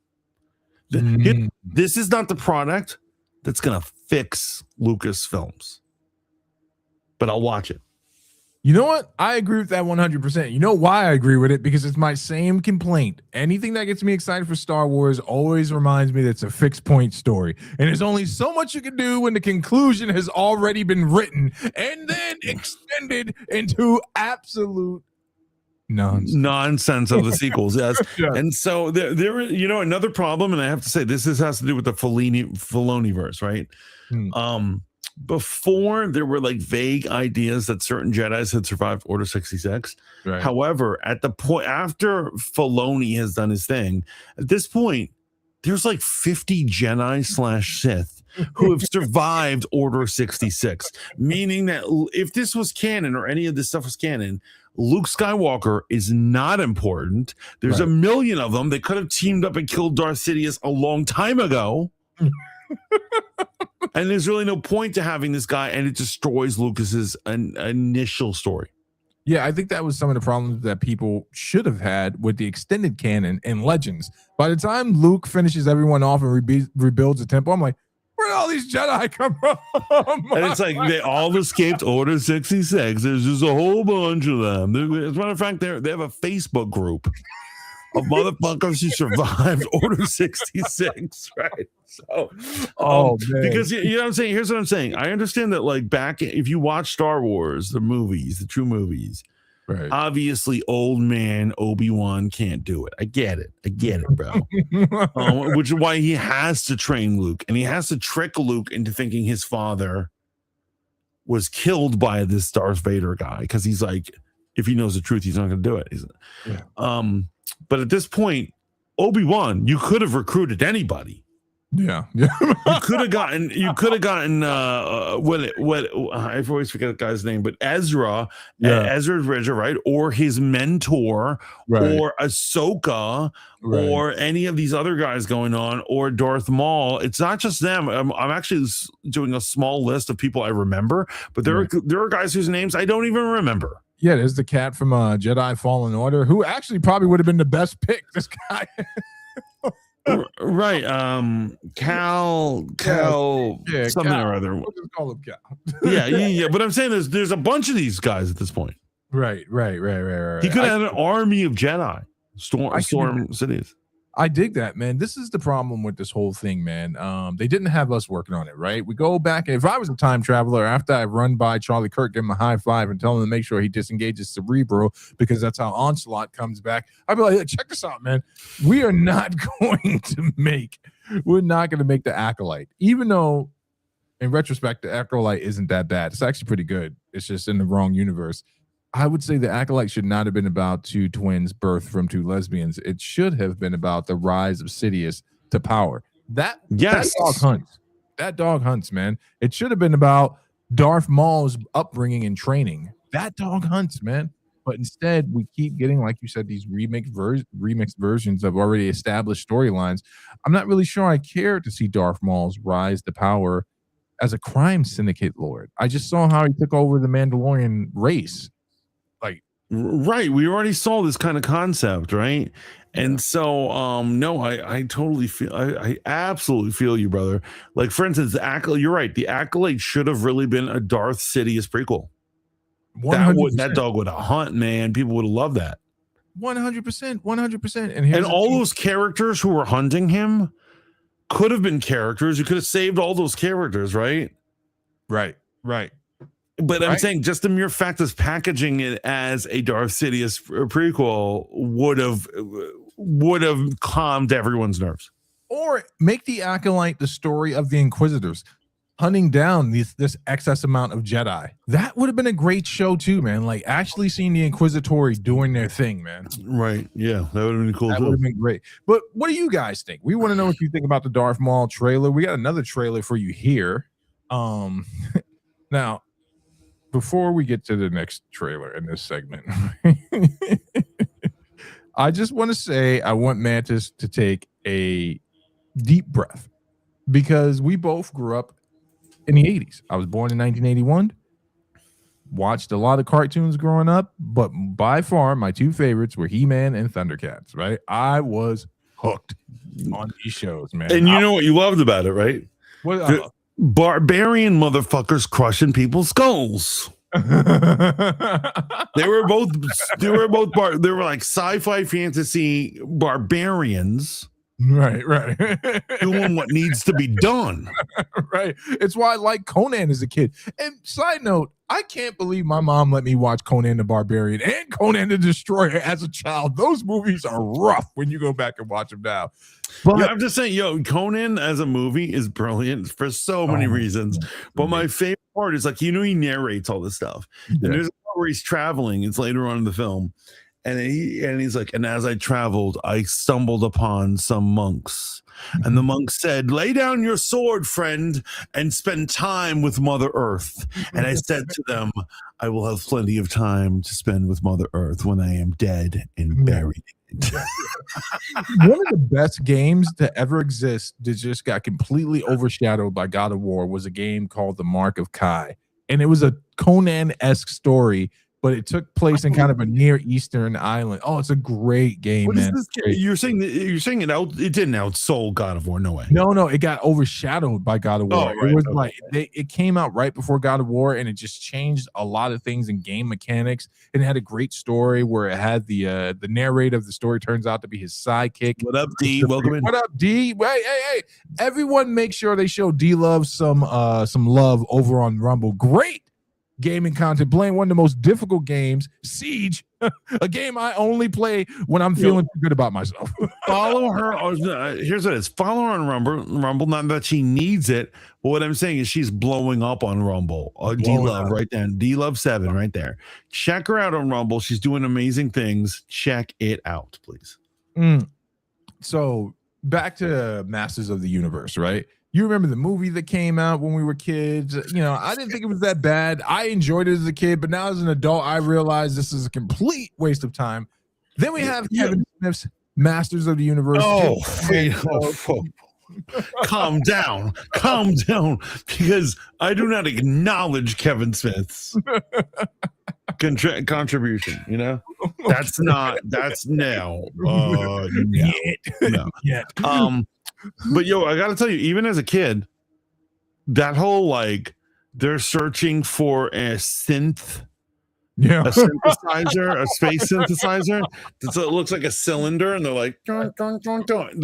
This is not the product that's going to fix Lucasfilms, but I'll watch it. You know what? I agree with that 100%. You know why I agree with it? Because it's my same complaint. Anything that gets me excited for Star Wars always reminds me that it's a fixed point story. And there's only so much you can do when the conclusion has already been written and then extended into absolute nonsense of the sequels. Yes. Yeah. And so there, you know, another problem, and I have to say this has to do with the Filoni verse, right? Before there were like vague ideas that certain Jedis had survived Order 66. Right. However, at the point after Filoni has done his thing, at this point, there's like 50 Jedi/Sith who have survived Order 66, meaning that if this was canon or any of this stuff was canon, Luke Skywalker is not important. There's a million of them. They could have teamed up and killed Darth Sidious a long time ago. And there's really no point to having this guy, and it destroys Lucas's initial story. Yeah, I think that was some of the problems that people should have had with the extended canon and Legends. By the time Luke finishes everyone off and rebuilds the temple, I'm like, where did all these Jedi come from? And it's like they all escaped Order 66. There's just a whole bunch of them. As a matter of fact, they have a Facebook group of motherfuckers who survived Order 66, right? So, because you know what I'm saying? Here's what I'm saying. I understand that, like, back if you watch Star Wars, the movies, the true movies, right? Obviously, old man Obi-Wan can't do it. I get it, bro. Which is why he has to train Luke, and he has to trick Luke into thinking his father was killed by this Darth Vader guy, because he's like, if he knows the truth, he's not going to do it. But at this point, Obi-Wan, you could have recruited anybody. Yeah. you could have gotten what I always forget the guy's name, but Ezra Bridger, right? Or his mentor, or Ahsoka, or any of these other guys going on, or Darth Maul. It's not just them. I'm actually doing a small list of people I remember, but there are guys whose names I don't even remember. Yeah, there's the cat from Jedi Fallen Order, who actually probably would have been the best pick. This guy. Right. Cal something Cal. or other. We'll just call him Cal. yeah. But I'm saying there's a bunch of these guys at this point. Right. He could have had an army of Jedi storm cities. I dig that, man. This is the problem with this whole thing, man. They didn't have us working on it, right? We go back, and if I was a time traveler, after I run by Charlie Kirk, give him a high five and tell him to make sure he disengages Cerebro, because that's how Onslaught comes back, I'd be like, hey, check this out, man. We're not going to make the Acolyte, even though in retrospect, the Acolyte isn't that bad. It's actually pretty good. It's just in the wrong universe. I would say the Acolyte should not have been about two twins birthed from two lesbians. It should have been about the rise of Sidious to power. That dog hunts, man. It should have been about Darth Maul's upbringing and training. That dog hunts, man. But instead, we keep getting, like you said, these remixed versions of already established storylines. I'm not really sure I care to see Darth Maul's rise to power as a crime syndicate lord. I just saw how he took over the Mandalorian race. Right. We already saw this kind of concept, right? And so, no, I totally feel, I absolutely feel you, brother. Like, for instance, the Acolyte, you're right. The Acolyte should have really been a Darth Sidious prequel. 100%. That dog would have hunt, man. People would have loved that. 100%. And all those characters who were hunting him could have been characters. You could have saved all those characters, right? Right. But I'm saying just the mere fact of packaging it as a Darth Sidious prequel would have calmed everyone's nerves. Or make the Acolyte the story of the Inquisitors hunting down this excess amount of Jedi. That would have been a great show too, man. Like actually seeing the Inquisitori doing their thing, man. Right. Yeah, that would have been cool. That would have been great. But what do you guys think? We want to know what you think about the Darth Maul trailer. We got another trailer for you here. Now, before we get to the next trailer in this segment, I just want to say I want Mantis to take a deep breath, because we both grew up in the 80s. I was born in 1981, watched a lot of cartoons growing up, but by far my two favorites were He-Man and Thundercats, right? I was hooked on these shows, man. And you know what you loved about it, right? What, barbarian motherfuckers crushing people's skulls. They were both they were like sci-fi fantasy barbarians right. doing what needs to be done. Right. It's why I like Conan as a kid. And side note, I can't believe my mom let me watch Conan the Barbarian and Conan the Destroyer as a child. Those movies are rough when you go back and watch them now. But Yeah, I'm just saying, Conan as a movie is brilliant for so many reasons. But my favorite part is like, he narrates all this stuff. And there's a part where he's traveling. It's later on in the film. And he's like, and as I traveled, I stumbled upon some monks. And the monks said, lay down your sword, friend, and spend time with Mother Earth. And I said to them, I will have plenty of time to spend with Mother Earth when I am dead and buried. One of the best games to ever exist that just got completely overshadowed by God of War was a game called The Mark of Kai. And it was a Conan-esque story, but it took place in kind of a Near Eastern island. Oh, it's a great game, What man. is this? You're saying it didn't outsoul God of War? No way. No, it got overshadowed by God of War. Oh, right, It was okay. like it came out right before God of War, and it just changed a lot of things in game mechanics. And it had a great story where it had the narrator of the story turns out to be his sidekick. What up, D? Welcome in. What up, D? Hey! Everyone, make sure they show D Love some love over on Rumble. Great gaming content, playing one of the most difficult games, Siege, a game I only play when I'm feeling too good about myself. Follow her. Here's what it is. Follow her on Rumble. Not that she needs it, but what I'm saying is she's blowing up on Rumble. D Love right there. D Love 7 right there. Check her out on Rumble. She's doing amazing things. Check it out, please. So back to Masters of the Universe, right? You remember the movie that came out when we were kids. I didn't think it was that bad. I enjoyed it as a kid, but now as an adult, I realize this is a complete waste of time. Then we have Kevin Smith's Masters of the Universe. Calm down, because I do not acknowledge Kevin Smith's contribution. That's no. But I gotta tell you, even as a kid, that whole they're searching for a synth, a synthesizer, a space synthesizer. So it looks like a cylinder, and they're like, dun, dun, dun, dun.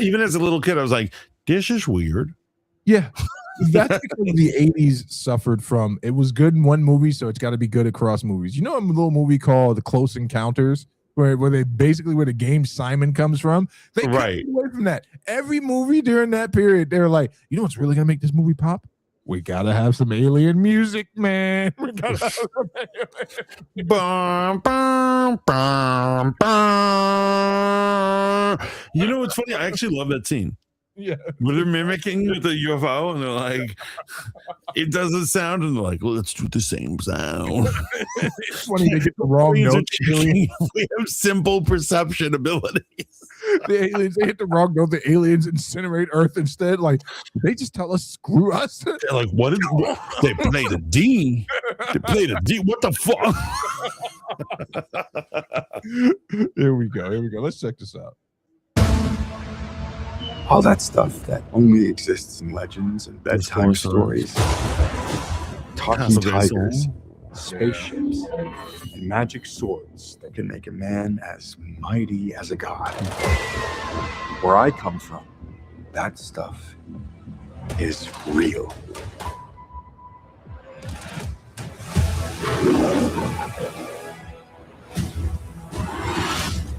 Even as a little kid, I was like, this is weird. Yeah. That's because the 80s suffered from it was good in one movie, so it's got to be good across movies. A little movie called The Close Encounters, where the game Simon comes from. They kept away from that. Every movie during that period, they were like, you know what's really gonna make this movie pop? We gotta have some alien music, man. We gotta have some bum, bum, bum, bum. What's funny? I actually love that scene. Yeah, where they're mimicking the UFO, and they're like, it doesn't sound, and they're like, well, let's do the same sound. It's funny they get the wrong note. We have simple perception abilities. The aliens, they hit the wrong note. The aliens incinerate Earth instead. Like, they just tell us, screw us. They're like, they played a D. They played a D. What the fuck? Here we go. Let's check this out. All that stuff that only exists in legends and bedtime stories. Talking tigers, spaceships, and magic swords that can make a man as mighty as a god. Where I come from, that stuff is real.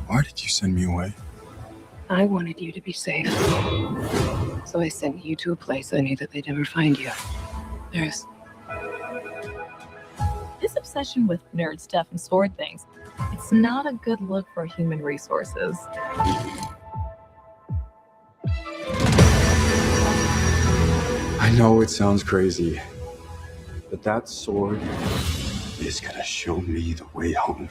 Why did you send me away? I wanted you to be safe. So I sent you to a place I knew that they'd never find you. This obsession with nerd stuff and sword things, it's not a good look for human resources. I know it sounds crazy, but that sword is gonna show me the way home.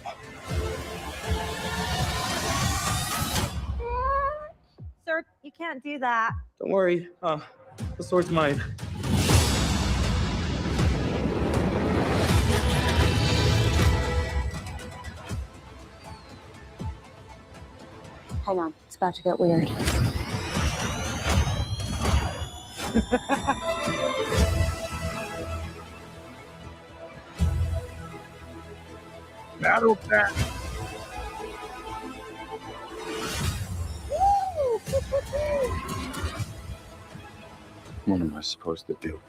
Sir, you can't do that. Don't worry, the sword's mine. Hang on, it's about to get weird. Battle Cat. What am I supposed to do?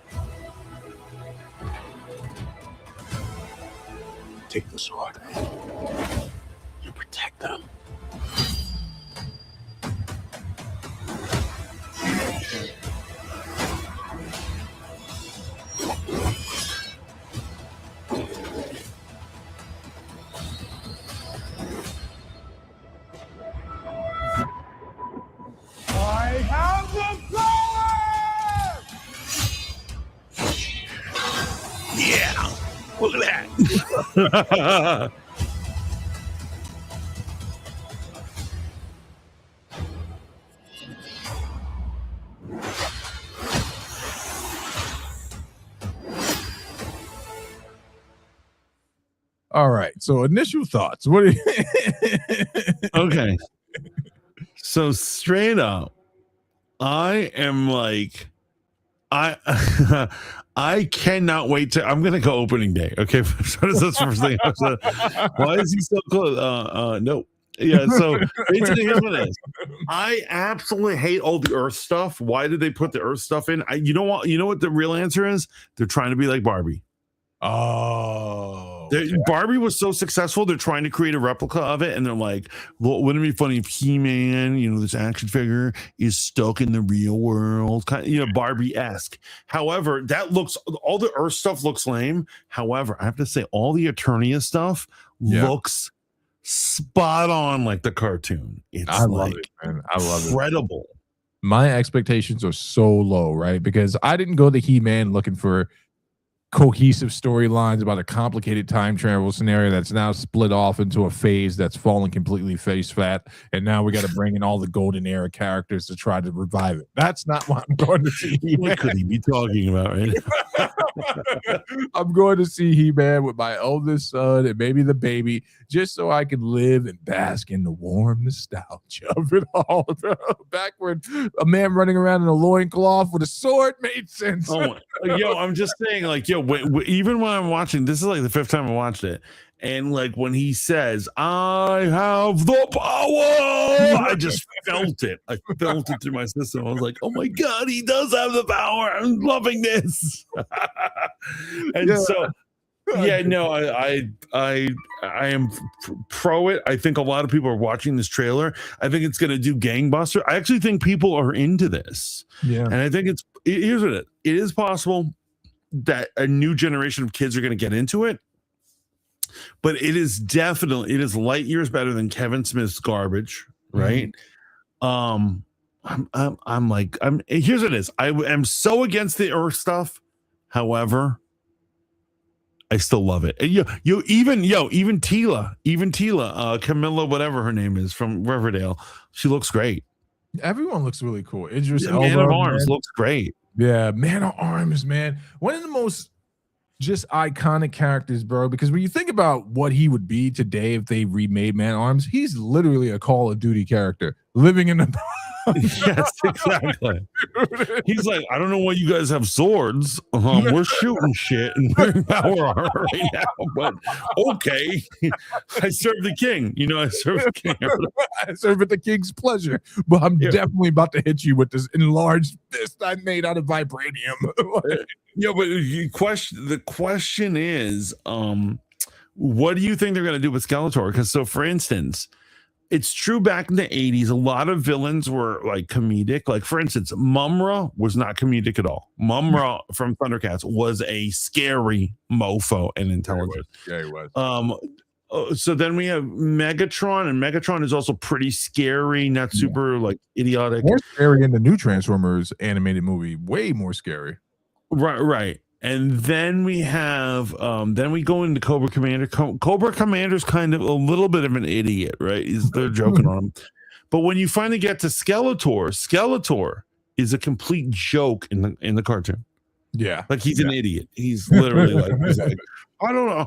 Take the sword. You protect them. I have the power! Yeah. Look at that. All right. So initial thoughts. What do you Okay. So straight up, I am like, I I cannot wait to. I'm gonna go opening day. Okay, so that's the first thing. Why is he so close? No. Yeah. So basically, here's what it is. I absolutely hate all the Earth stuff. Why did they put the Earth stuff in? You know what? You know what the real answer is? They're trying to be like Barbie. Oh, Barbie was so successful. They're trying to create a replica of it, and they're like, well, wouldn't it be funny if He-Man, this action figure, is stuck in the real world, kind of, Barbie-esque. However, all the Earth stuff looks lame. However, I have to say, all the Eternia stuff looks spot on like the cartoon. I love it, man. I love it. Incredible. My expectations are so low, right? Because I didn't go to He-Man looking for cohesive storylines about a complicated time travel scenario that's now split off into a phase that's fallen completely face flat, and now we got to bring in all the golden era characters to try to revive it. That's not what I'm going to see. What could he be talking about, right? I'm going to see He-Man with my oldest son and maybe the baby, just so I can live and bask in the warm nostalgia of it all. Back when a man running around in a loincloth with a sword made sense. I'm just saying, even when I'm watching, this is like the 5th time I watched it, and like when he says, "I have the power," I just felt it. I felt it through my system. I was like, "Oh my god, he does have the power! I'm loving this." I am pro it. I think a lot of people are watching this trailer. I think it's going to do gangbuster. I actually think people are into this. Yeah, and I think here's what it is possible that a new generation of kids are going to get into it, but it is light years better than Kevin Smith's garbage, right? Here's what it is. I am so against the Earth stuff. However, I still love it. And even Tila, Camilla, whatever her name is from Riverdale, she looks great. Everyone looks really cool. Idris Elba, Man of Arms looks great. Yeah, Man of Arms, man. One of the most just iconic characters, bro. Because when you think about what he would be today if they remade Man of Arms, he's literally a Call of Duty character living in a. Yes, exactly. He's like, I don't know why you guys have swords. We're shooting shit and wearing power armor right now, but okay. I serve the king. I serve the king. I serve at the king's pleasure, but I'm definitely about to hit you with this enlarged fist I made out of vibranium. But the question is, what do you think they're going to do with Skeletor? Because for instance, it's true back in the 80s, a lot of villains were like comedic. Like, for instance, Mumra was not comedic at all. Mumra from Thundercats was a scary mofo and intelligent. Yeah, he was. So then we have Megatron, and Megatron is also pretty scary, not super like idiotic. More scary in the new Transformers animated movie. Way more scary. Right. And then we have, then we go into Cobra Commander. Cobra Commander's kind of a little bit of an idiot, right? They're joking on him. But when you finally get to Skeletor is a complete joke in the cartoon. Yeah. Like he's an idiot. He's literally like, I don't know.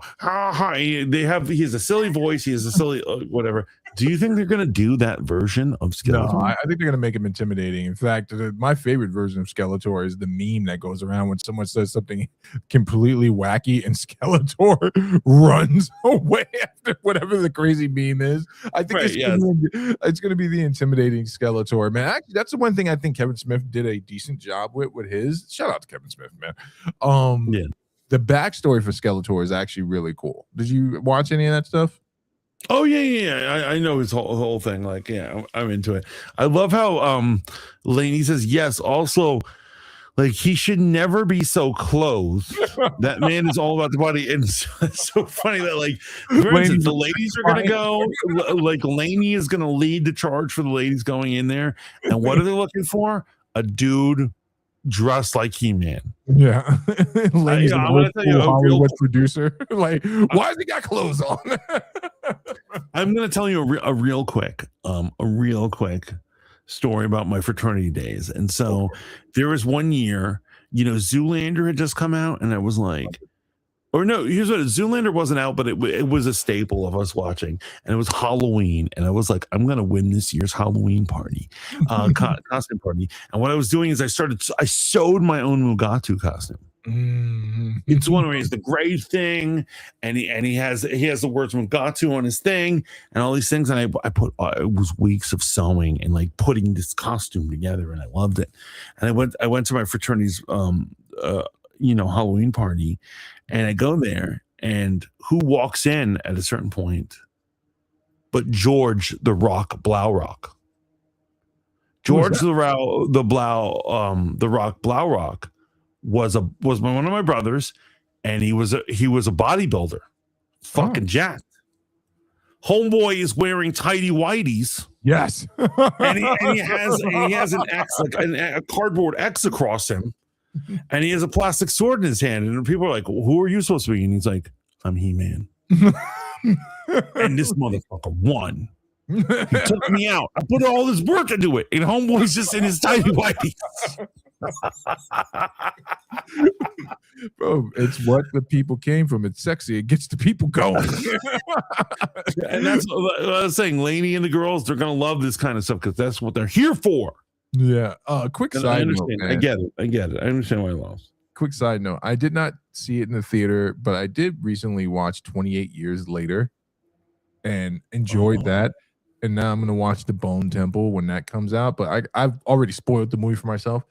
He has a silly voice. He has a silly whatever. Do you think they're going to do that version of Skeletor? No, I think they're going to make him intimidating. In fact, my favorite version of Skeletor is the meme that goes around when someone says something completely wacky and Skeletor runs away after whatever the crazy meme is. I think it's going to be the intimidating Skeletor, man. Actually, that's the one thing I think Kevin Smith did a decent job with his. Shout out to Kevin Smith, man. Yeah. The backstory for Skeletor is actually really cool. Did you watch any of that stuff? Oh yeah. I know his whole thing. Like, yeah, I'm into it. I love how Lainey says yes. Also, like, he should never be so clothed. That man is all about the body, and it's so funny that, like, for instance, the ladies are gonna go. Like, Lainey is gonna lead the charge for the ladies going in there, and what are they looking for? A dude dressed like He-Man. Yeah. Lainey's I'm gonna tell you a Hollywood producer. Like, why has he got clothes on? I'm gonna tell you a real quick story about my fraternity days. And so there was one year, Zoolander had just come out, and I was like, or no, here's what, Zoolander wasn't out, but it was a staple of us watching, and it was Halloween, and I was like, I'm gonna win this year's Halloween party, costume party. And what I was doing is I sewed my own Mugatu costume. It's one where he's the gray thing, and he has the words Mugatu on his thing, and all these things. And I put it was weeks of sewing and like putting this costume together, and I loved it. And I went to my fraternity's Halloween party, and I go there, and who walks in at a certain point but George the Rock Blaurock. George the Rock Blaurock was one of my brothers, and he was a bodybuilder, fucking jacked. Homeboy is wearing tighty whities. Yes. and he has an X, like a cardboard X across him, and he has a plastic sword in his hand. And people are like, "Who are you supposed to be?" And he's like, "I'm He-Man." And this motherfucker won. He took me out. I put all this work into it, and homeboy's just in his tighty whities. Bro, it's what the people came from. It's sexy. It gets the people going. And that's what I was saying. Lainey and the girls, they're gonna love this kind of stuff because that's what they're here for. Yeah. Quick side note. I get it. I understand why I lost. Quick side note. I did not see it in the theater, but I did recently watch 28 Years Later and enjoyed that. And now I'm gonna watch The Bone Temple when that comes out. But I've already spoiled the movie for myself.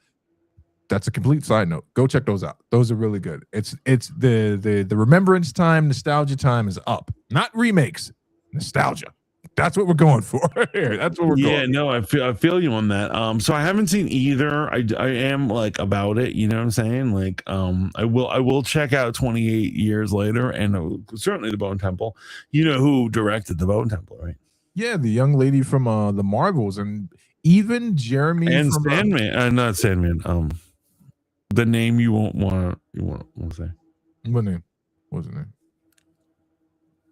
That's a complete side note. Go check those out. Those are really good. It's the remembrance time, nostalgia time is up. Not remakes, nostalgia. That's what we're going for here. That's what we're going. Yeah, no, I feel you on that. So I haven't seen either. I am like about it. You know what I'm saying? Like, I will check out 28 Years Later, and certainly The Bone Temple. You know who directed The Bone Temple, right? Yeah, the young lady from the Marvels, and even Jeremy and from Sandman. Not Sandman. The name you won't want to say. What name? What's the name?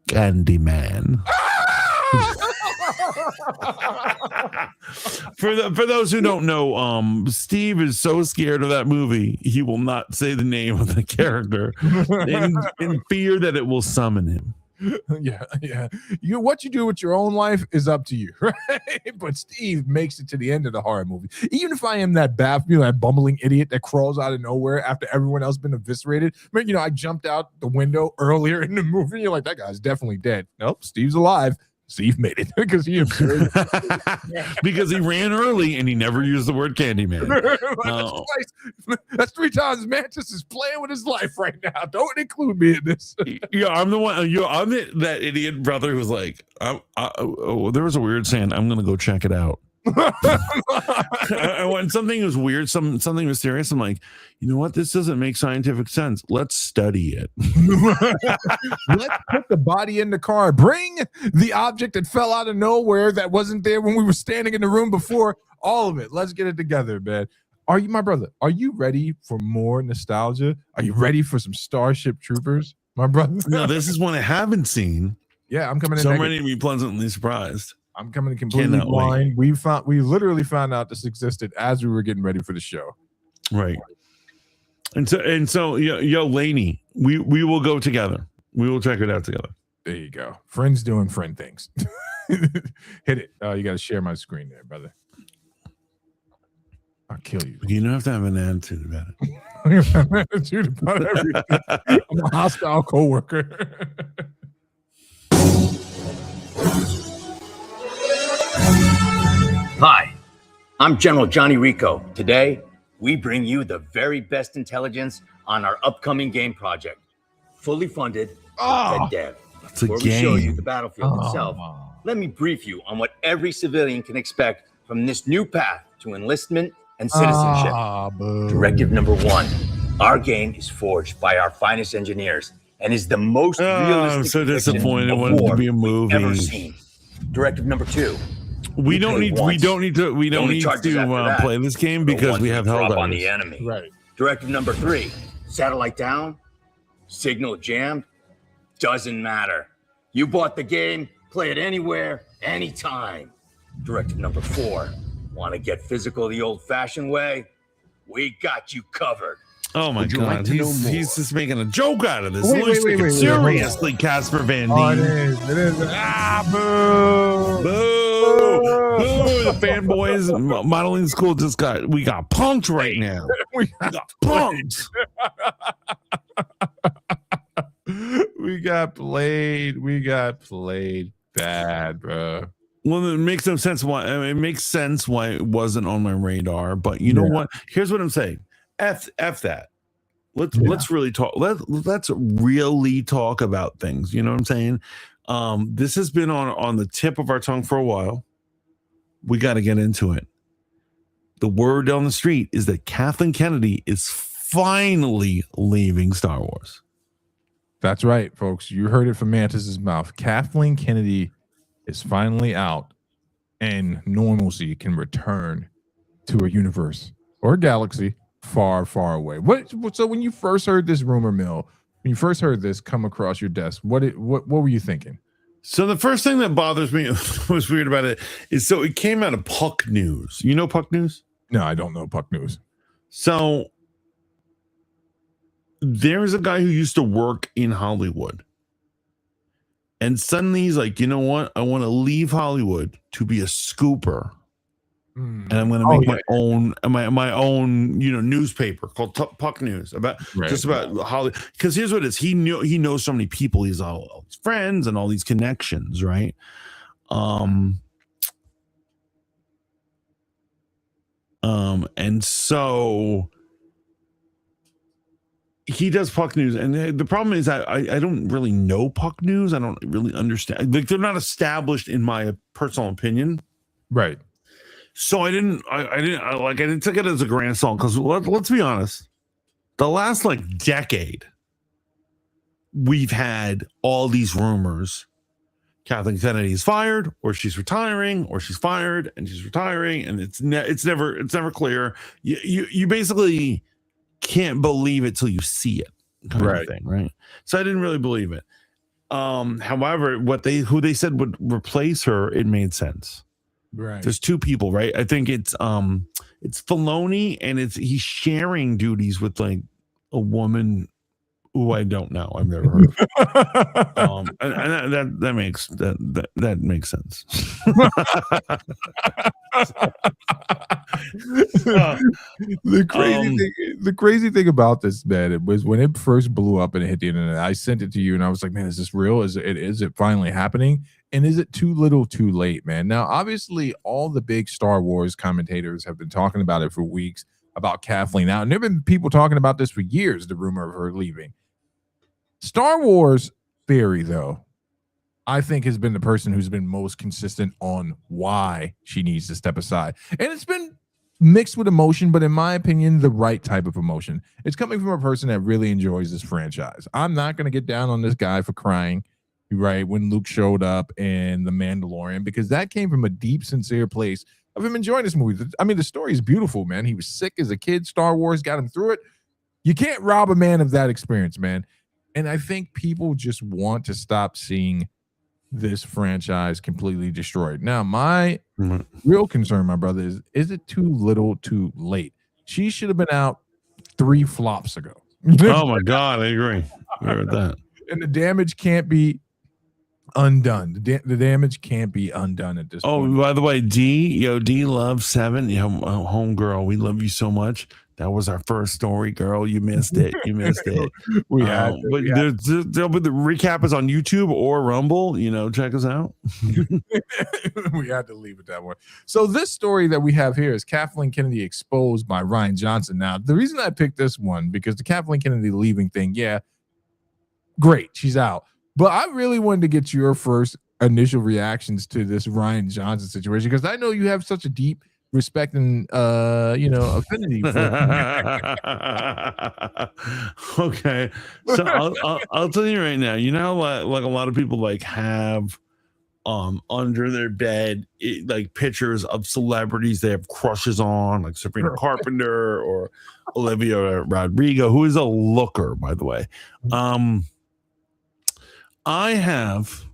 Candyman. For those who don't know, Steve is so scared of that movie he will not say the name of the character in fear that it will summon him. Yeah. What you do with your own life is up to you, right? But Steve makes it to the end of the horror movie. Even if I am that that bumbling idiot that crawls out of nowhere after everyone else been eviscerated. I mean, I jumped out the window earlier in the movie. You're like, that guy's definitely dead. Nope, Steve's alive. Steve made it because he because he ran early and he never used the word Candyman. That's 3 times Mantis is playing with his life right now. Don't include me in this. Yeah, I'm the one. I'm that idiot brother who's like, there was a weird saying. I'm gonna go check it out. When something is weird, something mysterious, I'm like, you know what? This doesn't make scientific sense. Let's study it. Let's put the body in the car. Bring the object that fell out of nowhere that wasn't there when we were standing in the room before. All of it. Let's get it together, man. Are you, my brother? Are you ready for more nostalgia? Are you ready for some Starship Troopers, my brother? No, this is one I haven't seen. Yeah, I'm coming in. So I'm ready to be pleasantly surprised. I'm coming completely blind. We literally found out this existed as we were getting ready for the show. Right. And so yo, Lainey, we will go together. We will check it out together. There you go. Friends doing friend things. Hit it. You got to share my screen there, brother. I'll kill you. You don't have to have an attitude about it. Attitude about everything. I'm a hostile coworker. Hi, I'm General Johnny Rico. Today, we bring you the very best intelligence on our upcoming game project, fully funded by Dev. That's a Before we show you game. the battlefield itself, let me brief you on what every civilian can expect from this new path to enlistment and citizenship. Directive number 1. Our game is forged by our finest engineers and is the most realistic I'm so depiction disappointed. I of wanted it to war be a movie. we've ever seen. Directive number 2. We don't need to Only play this game because we have drop Helldivers. on the enemy. Right. Directive number 3. Satellite down. Signal jammed. Doesn't matter. You bought the game. Play it anywhere, anytime. Directive number 4. Want to get physical the old-fashioned way? We got you covered. Oh my Would you God, like to know more? he's just making a joke out of this. Wait, Looks wait, like wait, it's wait, wait. seriously Casper Van Oh, it Dien. is. It is. Boo. Boo! Boo! The Fanboys Modeling School we got punked right now. We got punked. We got played. We got played bad, bro. Well, it makes no sense why. I mean, it makes sense why it wasn't on my radar. But you know what? Here's what I'm saying. F that. Let's really talk. Let's really talk about things. You know what I'm saying? This has been on the tip of our tongue for a while. We got to get into it. The word on the street is that Kathleen Kennedy is finally leaving Star Wars. That's right, folks. You heard it from Mantis's mouth. Kathleen Kennedy is finally out, and normalcy can return to a universe or a galaxy far, far away. So when you first heard this rumor mill, when you first heard this come across your desk, what were you thinking? So the first thing that bothers me, was weird about it, is so it came out of Puck News. You know Puck News? No, I don't know Puck News. So there's a guy who used to work in Hollywood. And suddenly he's like, you know what? I want to leave Hollywood to be a scooper. And I'm going to make my own newspaper called Puck News about Hollywood. Because here's what it is. He knows so many people. He's all his friends and all these connections, right? And so he does Puck News, and the problem is I don't really know Puck News. I don't really understand. Like, they're not established in my personal opinion, right? So I didn't take it as a grand song because let's be honest, the last decade we've had all these rumors. Kathleen Kennedy is fired, or she's retiring, or she's fired and she's retiring, and it's never clear. You basically can't believe it till you see it, kind of thing, right? So I didn't really believe it. However, who they said would replace her, it made sense. Right. There's two people, right? I think it's Filoni, and he's sharing duties with a woman who I don't know. I've never heard of. And that makes sense. The crazy thing about this, man, it was when it first blew up and it hit the internet. I sent it to you, and I was like, "Man, is this real? Is it finally happening? And is it too little, too late, man?" Now, obviously, all the big Star Wars commentators have been talking about it for weeks about Kathleen now, and there have been people talking about this for years. The rumor of her leaving. Star Wars theory, though, I think has been the person who's been most consistent on why she needs to step aside. And it's been mixed with emotion, but in my opinion, the right type of emotion. It's coming from a person that really enjoys this franchise. I'm not going to get down on this guy for crying, right, when Luke showed up in The Mandalorian, because that came from a deep, sincere place of him enjoying this movie. I mean, the story is beautiful, man. He was sick as a kid. Star Wars got him through it. You can't rob a man of that experience, man. And I think people just want to stop seeing this franchise completely destroyed. Now, my real concern, my brother, is it too little, too late? She should have been out 3 flops ago. Oh my God, I agree with that. and the damage can't be undone. The damage can't be undone at this point. Oh, by the way, D Love 7, homegirl, we love you so much. That was our first story, girl. You missed it. We had to, but the recap is on YouTube or Rumble. Check us out. We had to leave it that way. So this story that we have here is Kathleen Kennedy exposed by Ryan Johnson. Now, the reason I picked this one, because the Kathleen Kennedy leaving thing, yeah, great, she's out. But I really wanted to get your first initial reactions to this Ryan Johnson situation, because I know you have such a deep respect and affinity for Okay, so I'll tell you right now, like a lot of people have under their bed pictures of celebrities they have crushes on, like Sabrina Carpenter or Olivia Rodrigo, who is a looker, by the way. I have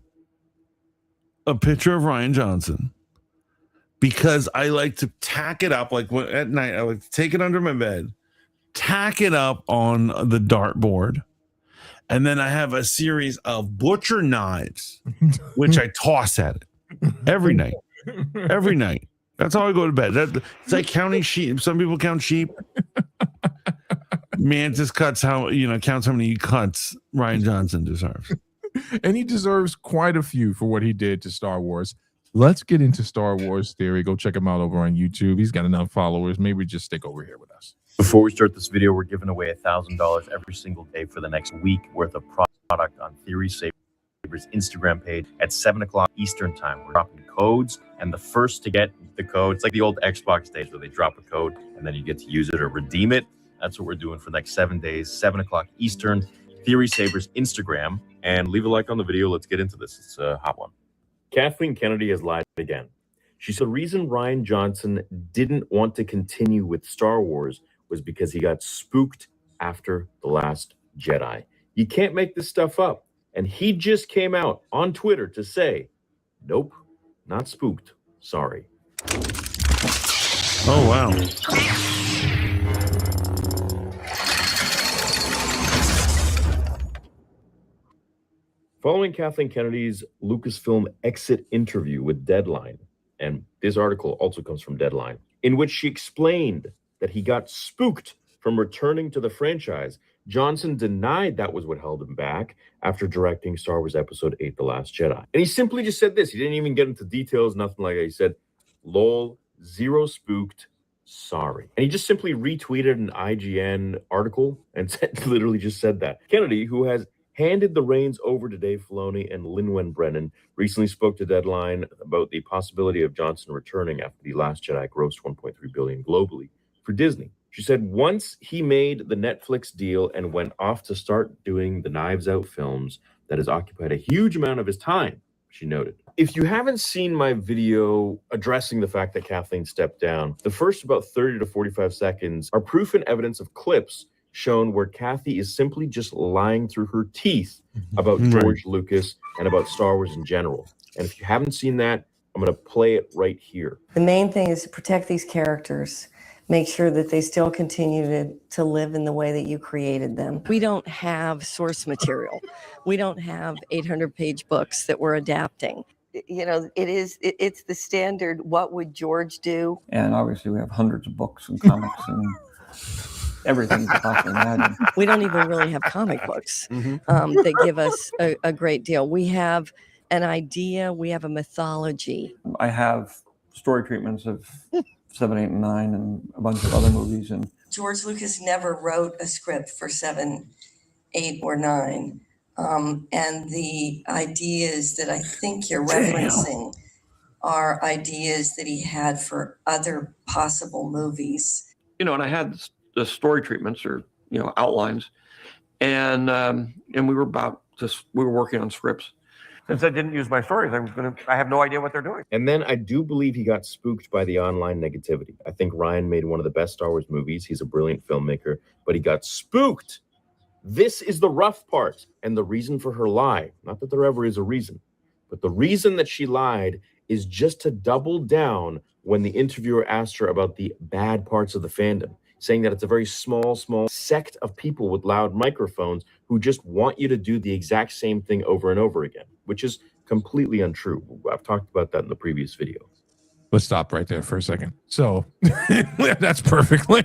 a picture of Ryan Johnson because I like to tack it up, at night, I like to take it under my bed, tack it up on the dartboard, and then I have a series of butcher knives, which I toss at it every night. Every night. That's how I go to bed. It's like counting sheep. Some people count sheep. Mantis counts how many cuts Ryan Johnson deserves. And he deserves quite a few for what he did to Star Wars. Let's get into Star Wars theory. Go check him out over on YouTube. He's got enough followers. Maybe just stick over here with us. Before we start this video, we're giving away $1,000 every single day for the next week worth of product on Theory Saber's Instagram page at 7 o'clock Eastern time. We're dropping codes, and the first to get the code, it's like the old Xbox days where they drop a code and then you get to use it or redeem it. That's what we're doing for the next 7 days, 7 o'clock Eastern. Theory Saber's Instagram, and leave a like on the video. Let's get into this. It's a hot one. Kathleen Kennedy has lied again. She said the reason Ryan Johnson didn't want to continue with Star Wars was because he got spooked after The Last Jedi. You can't make this stuff up. And he just came out on Twitter to say, nope, not spooked. Sorry. Oh, wow. Following Kathleen Kennedy's Lucasfilm exit interview with Deadline, and this article also comes from Deadline, in which she explained that he got spooked from returning to the franchise, Johnson denied that was what held him back after directing Star Wars Episode 8, The Last Jedi. And he simply just said this. He didn't even get into details, nothing like that. He said, lol, zero spooked, sorry. And he just simply retweeted an IGN article and literally just said that. Kennedy, who has handed the reins over to Dave Filoni and Lin-Wen Brennan, recently spoke to Deadline about the possibility of Johnson returning after The Last Jedi grossed $1.3 billion globally for Disney. She said once he made the Netflix deal and went off to start doing the Knives Out films, that has occupied a huge amount of his time, she noted. If you haven't seen my video addressing the fact that Kathleen stepped down, the first about 30 to 45 seconds are proof and evidence of clips shown where Kathy is simply just lying through her teeth about George Lucas and about Star Wars in general. And if you haven't seen that, I'm going to play it right here. The main thing is to protect these characters, make sure that they still continue to live in the way that you created them. We don't have source material. We don't have 800-page books that we're adapting. You know, it's the standard, what would George do? And obviously we have hundreds of books and comics and everything you can possibly imagine. We don't even really have comic books that give us a great deal. We have an idea, we have a mythology. I have story treatments of 7, 8, and 9 and a bunch of other movies. And George Lucas never wrote a script for 7, 8, or 9. And the ideas that I think you're referencing are ideas that he had for other possible movies. You know, and I had the story treatments or, you know, outlines, and we were working on scripts. Since I didn't use my stories, I have no idea what they're doing. And then I do believe he got spooked by the online negativity. I think Ryan made one of the best Star Wars movies. He's a brilliant filmmaker, but he got spooked. This is the rough part and the reason for her lie. Not that there ever is a reason, but the reason that she lied is just to double down when the interviewer asked her about the bad parts of the fandom. saying that it's a very small sect of people with loud microphones who just want you to do the exact same thing over and over again, which is completely untrue. I've talked about that in the previous video. Let's stop right there for a second. So that's perfectly.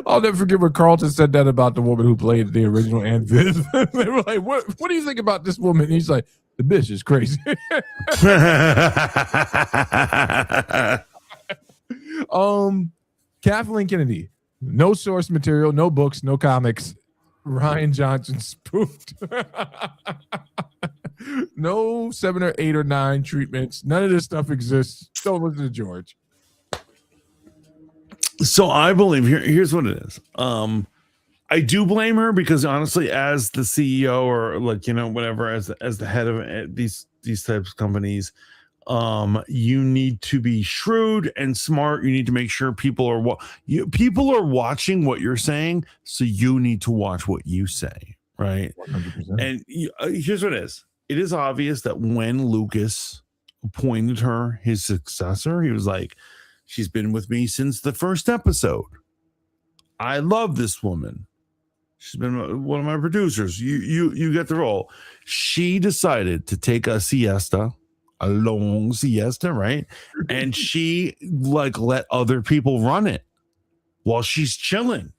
I'll never forget when Carlton said that about the woman who played the original Aunt Viv. They were like, what do you think about this woman? And he's like, the bitch is crazy. Kathleen Kennedy, no source material, no books, no comics. Ryan Johnson spoofed. No 7 or 8 or 9 treatments. None of this stuff exists. Don't listen to George. So I believe here's what it is. I do blame her because honestly, as the CEO or like, you know, whatever, as the head of these types of companies, you need to be shrewd and smart. You need to make sure people are watching what you're saying. So you need to watch what you say. Right. 100%. And here's what it is. It is obvious that when Lucas appointed her his successor, he was like, she's been with me since the first episode. I love this woman. She's been one of my producers. You get the role. She decided to take a siesta, a long siesta, right? And she like let other people run it while she's chilling.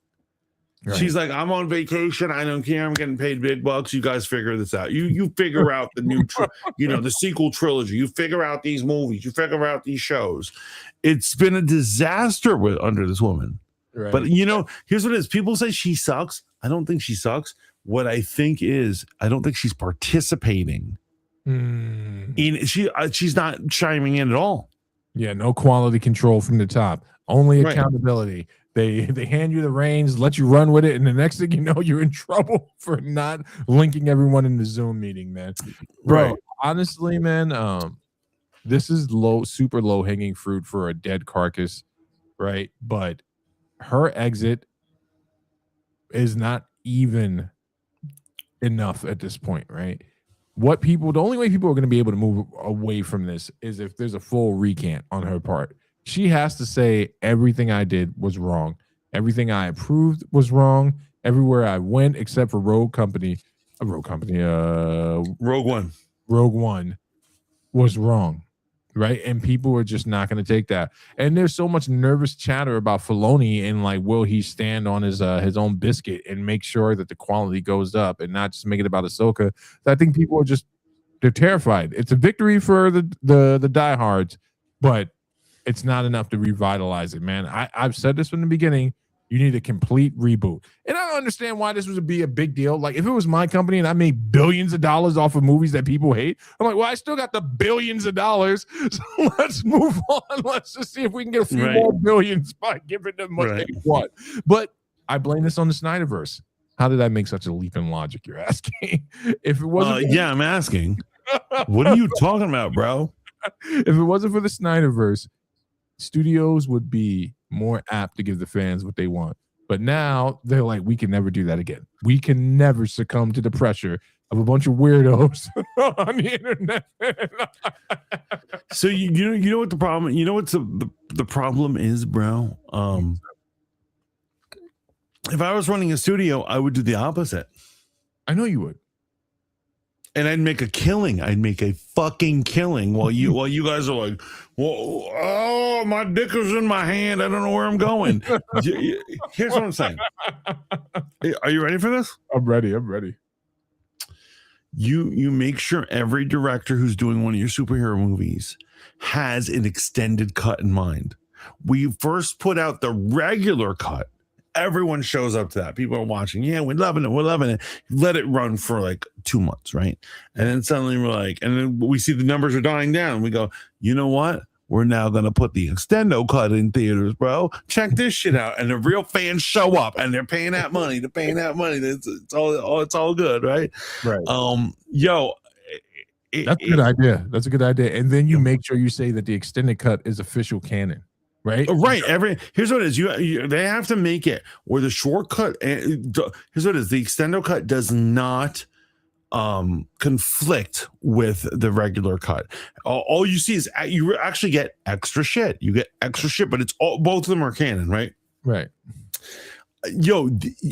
Right. She's like, I'm on vacation. I don't care. I'm getting paid big bucks. You guys figure this out. You figure out the new, the sequel trilogy. You figure out these movies. You figure out these shows. It's been a disaster under this woman. Right. But here's what it is. People say she sucks. I don't think she sucks. What I think is, I don't think she's participating. She's not chiming in at all. Yeah, no quality control from the top. Only accountability. They hand you the reins, let you run with it, and the next thing you know, you're in trouble for not linking everyone in the Zoom meeting, man. Bro, honestly, man, this is super low hanging fruit for a dead carcass, right? But her exit is not even enough at this point, right? The only way people are going to be able to move away from this is if there's a full recant on her part. She has to say everything I did was wrong. Everything I approved was wrong. Everywhere I went, except for Rogue One was wrong, right? And people are just not going to take that. And there's so much nervous chatter about Filoni and like, will he stand on his own biscuit and make sure that the quality goes up and not just make it about Ahsoka? I think people are they're terrified. It's a victory for the diehards, but it's not enough to revitalize it, man. I've said this from the beginning. You need a complete reboot. And I don't understand why this would be a big deal. Like, if it was my company and I made billions of dollars off of movies that people hate, I'm like, well, I still got the billions of dollars. So let's move on. Let's just see if we can get a few more billions by giving them what they want. But I blame this on the Snyderverse. How did I make such a leap in logic, you're asking? If it wasn't I'm asking. What are you talking about, bro? If it wasn't for the Snyderverse, studios would be more apt to give the fans what they want. But now they're like, we can never do that again. We can never succumb to the pressure of a bunch of weirdos on the internet. So you know what the problem? You know what the problem is, bro? If I was running a studio, I would do the opposite. I know you would. And I'd make a killing. I'd make a fucking killing while you guys are like, well, oh, my dick is in my hand. I don't know where I'm going. Here's what I'm saying. Are you ready for this? I'm ready. You make sure every director who's doing one of your superhero movies has an extended cut in mind. We first put out the regular cut. Everyone shows up to that. People are watching. Yeah, we're loving it. Let it run for like 2 months, right? And then suddenly we're like, and then we see the numbers are dying down. We go, you know what? We're now going to put the extendo cut in theaters, bro. Check this shit out. And the real fans show up and they're paying that money. It's all good, right? Right. That's a good idea. That's a good idea. And then you make sure you say that the extended cut is official canon. Right. Here's what it is. They have to make it where the shortcut. Here's what it is. The extendo cut does not conflict with the regular cut. All you see is you actually get extra shit. You get extra shit, but it's all, both of them are canon, right? Right. Yo,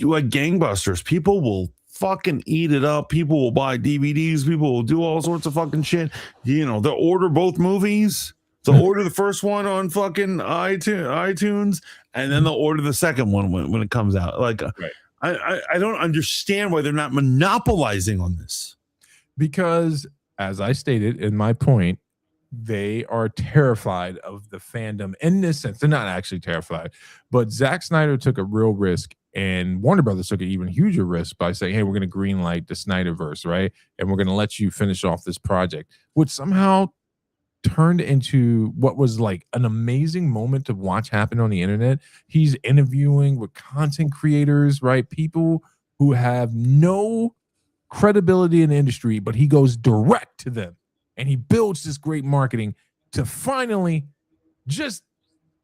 like gangbusters, people will fucking eat it up. People will buy DVDs. People will do all sorts of fucking shit. You know, they'll order both movies. They'll order the first one on fucking iTunes, and then they'll order the second one when it comes out. Like, right. I don't understand why they're not monopolizing on this. Because, as I stated in my point, they are terrified of the fandom in this sense. They're not actually terrified, but Zack Snyder took a real risk, and Warner Brothers took an even huger risk by saying, hey, we're going to greenlight the Snyderverse, right? And we're going to let you finish off this project, which somehow turned into what was like an amazing moment to watch happen on the internet. He's interviewing with content creators, right? People who have no credibility in the industry, but he goes direct to them and he builds this great marketing to finally just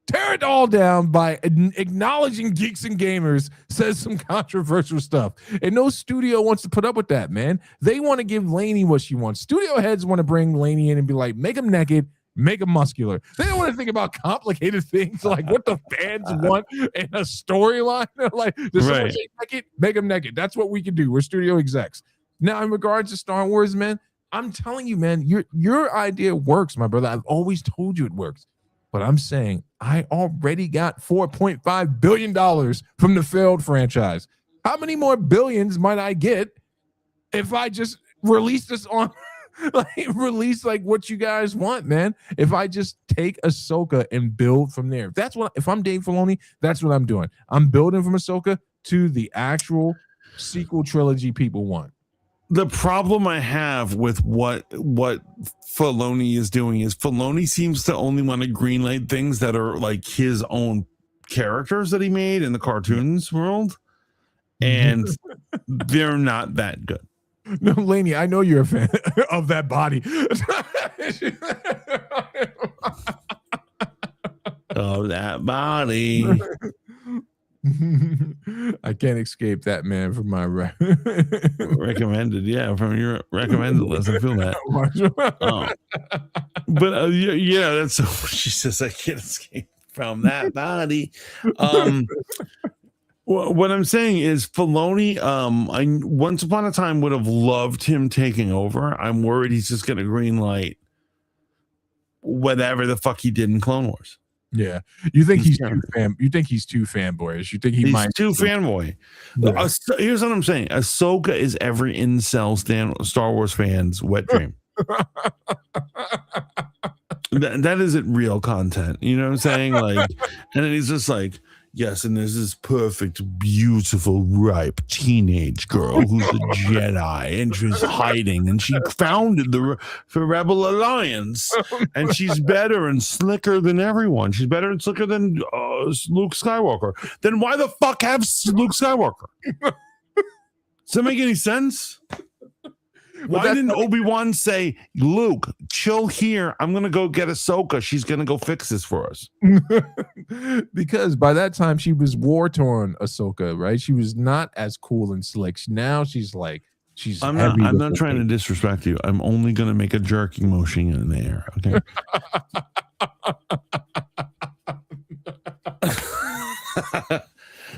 tear it all down by acknowledging geeks and gamers, says some controversial stuff. And no studio wants to put up with that, man. They want to give Lainey what she wants. Studio heads want to bring Lainey in and be like, make him naked, make him muscular. They don't want to think about complicated things like what the fans want in a storyline. Like, does someone say naked? Make him naked. That's what we can do. We're studio execs. Now, in regards to Star Wars, man, I'm telling you, man, your idea works, my brother. I've always told you it works. But I'm saying I already got $4.5 billion from the failed franchise. How many more billions might I get if I just release this on, release like what you guys want, man? If I just take Ahsoka and build from there. If I'm Dave Filoni, that's what I'm doing. I'm building from Ahsoka to the actual sequel trilogy people want. The problem I have with what Filoni is doing is Filoni seems to only want to greenlight things that are like his own characters that he made in the cartoons world, and they're not that good. No, Lainey, I know you're a fan of that body. Of that body. I can't escape that man from my recommended. Yeah, from your recommended list. I feel that. But yeah, that's what she says. I can't escape from that body. What I'm saying is Filoni, I once upon a time would have loved him taking over. I'm worried he's just going to greenlight whatever the fuck he did in Clone Wars. Yeah, you think he's too fanboyish? You think he's too fanboy? Yeah. Here's what I'm saying: Ahsoka is every incel Star Wars fan's wet dream. that isn't real content. You know what I'm saying? Like, and then he's just like, yes, and there's this perfect, beautiful, ripe teenage girl who's a Jedi, and she's hiding, and she founded the Rebel Alliance, and she's better and slicker than everyone. She's better and slicker than Luke Skywalker. Then why the fuck have Luke Skywalker? Does that make any sense? Why didn't Obi-Wan say, Luke, chill here. I'm going to go get Ahsoka. She's going to go fix this for us. Because by that time, she was war-torn Ahsoka, right? She was not as cool and slick. Now she's like, I'm not trying to disrespect you. I'm only going to make a jerking motion in the air, okay?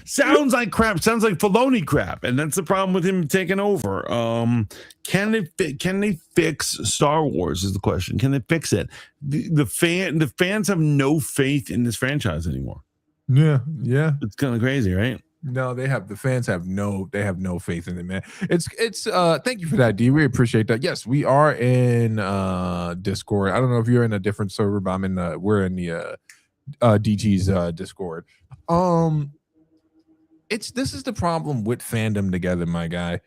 Sounds like crap. Sounds like Filoni crap, and that's the problem with him taking over. Can they fix Star Wars? Is the question. Can they fix it? The fans have no faith in this franchise anymore. Yeah, it's kind of crazy, right? No, the fans have no faith in it, man. It's thank you for that, D. We appreciate that. Yes, we are in Discord. I don't know if you're in a different server, but we're in the DT's Discord. This is the problem with fandom together, my guy.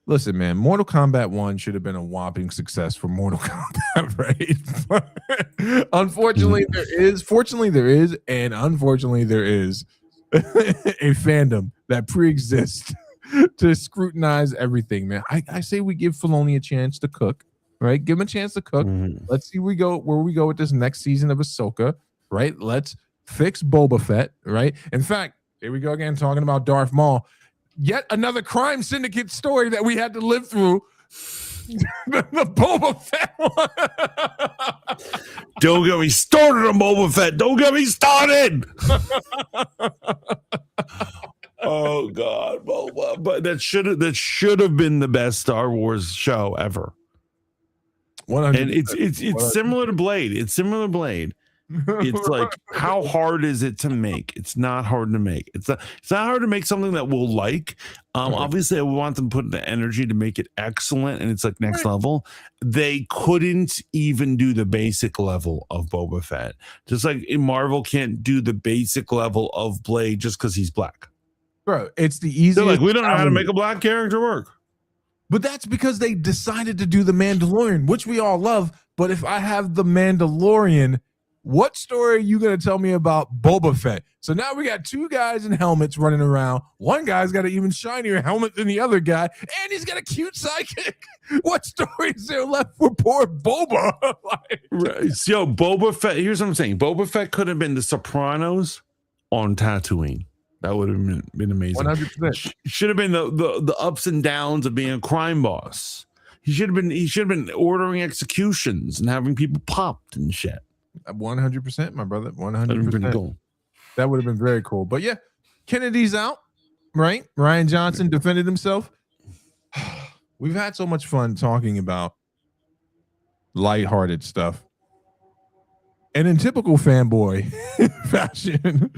Listen, man, Mortal Kombat 1 should have been a whopping success for Mortal Kombat, right? Unfortunately, fortunately there is, and unfortunately there is a fandom that pre-exists to scrutinize everything, man. I say we give Filoni a chance to cook, right? Give him a chance to cook. Let's see where we go with this next season of Ahsoka, right? Let's fix Boba Fett, right? In fact, here we go again, talking about Darth Maul. Yet another crime syndicate story that we had to live through The Boba Fett one. Don't get me started on Boba Fett. Don't get me started. Oh God, Boba! But that should have been the best Star Wars show ever. 100%. And it's similar to Blade. It's similar to Blade. It's like, how hard is it to make? It's not hard to make. It's not hard to make something that we'll like. Obviously, I want them to put the energy to make it excellent, and it's like next level. They couldn't even do the basic level of Boba Fett. Just like Marvel can't do the basic level of Blade just because he's black. Bro, it's the easiest. They're like, we don't know how to make a black character work. But that's because they decided to do the Mandalorian, which we all love. But if I have the Mandalorian, what story are you going to tell me about Boba Fett? So now we got two guys in helmets running around. One guy's got an even shinier helmet than the other guy, and he's got a cute sidekick. What story is there left for poor Boba? Right. So Boba Fett, here's what I'm saying. Boba Fett could have been the Sopranos on Tatooine. That would have been amazing. 100%. Should have been the ups and downs of being a crime boss. He should have been ordering executions and having people popped and shit. 100%, my brother. 100%. That would have been cool. That would have been very cool. But yeah, Kennedy's out, right? Ryan Johnson defended himself. We've had so much fun talking about lighthearted stuff. And in typical fanboy fashion,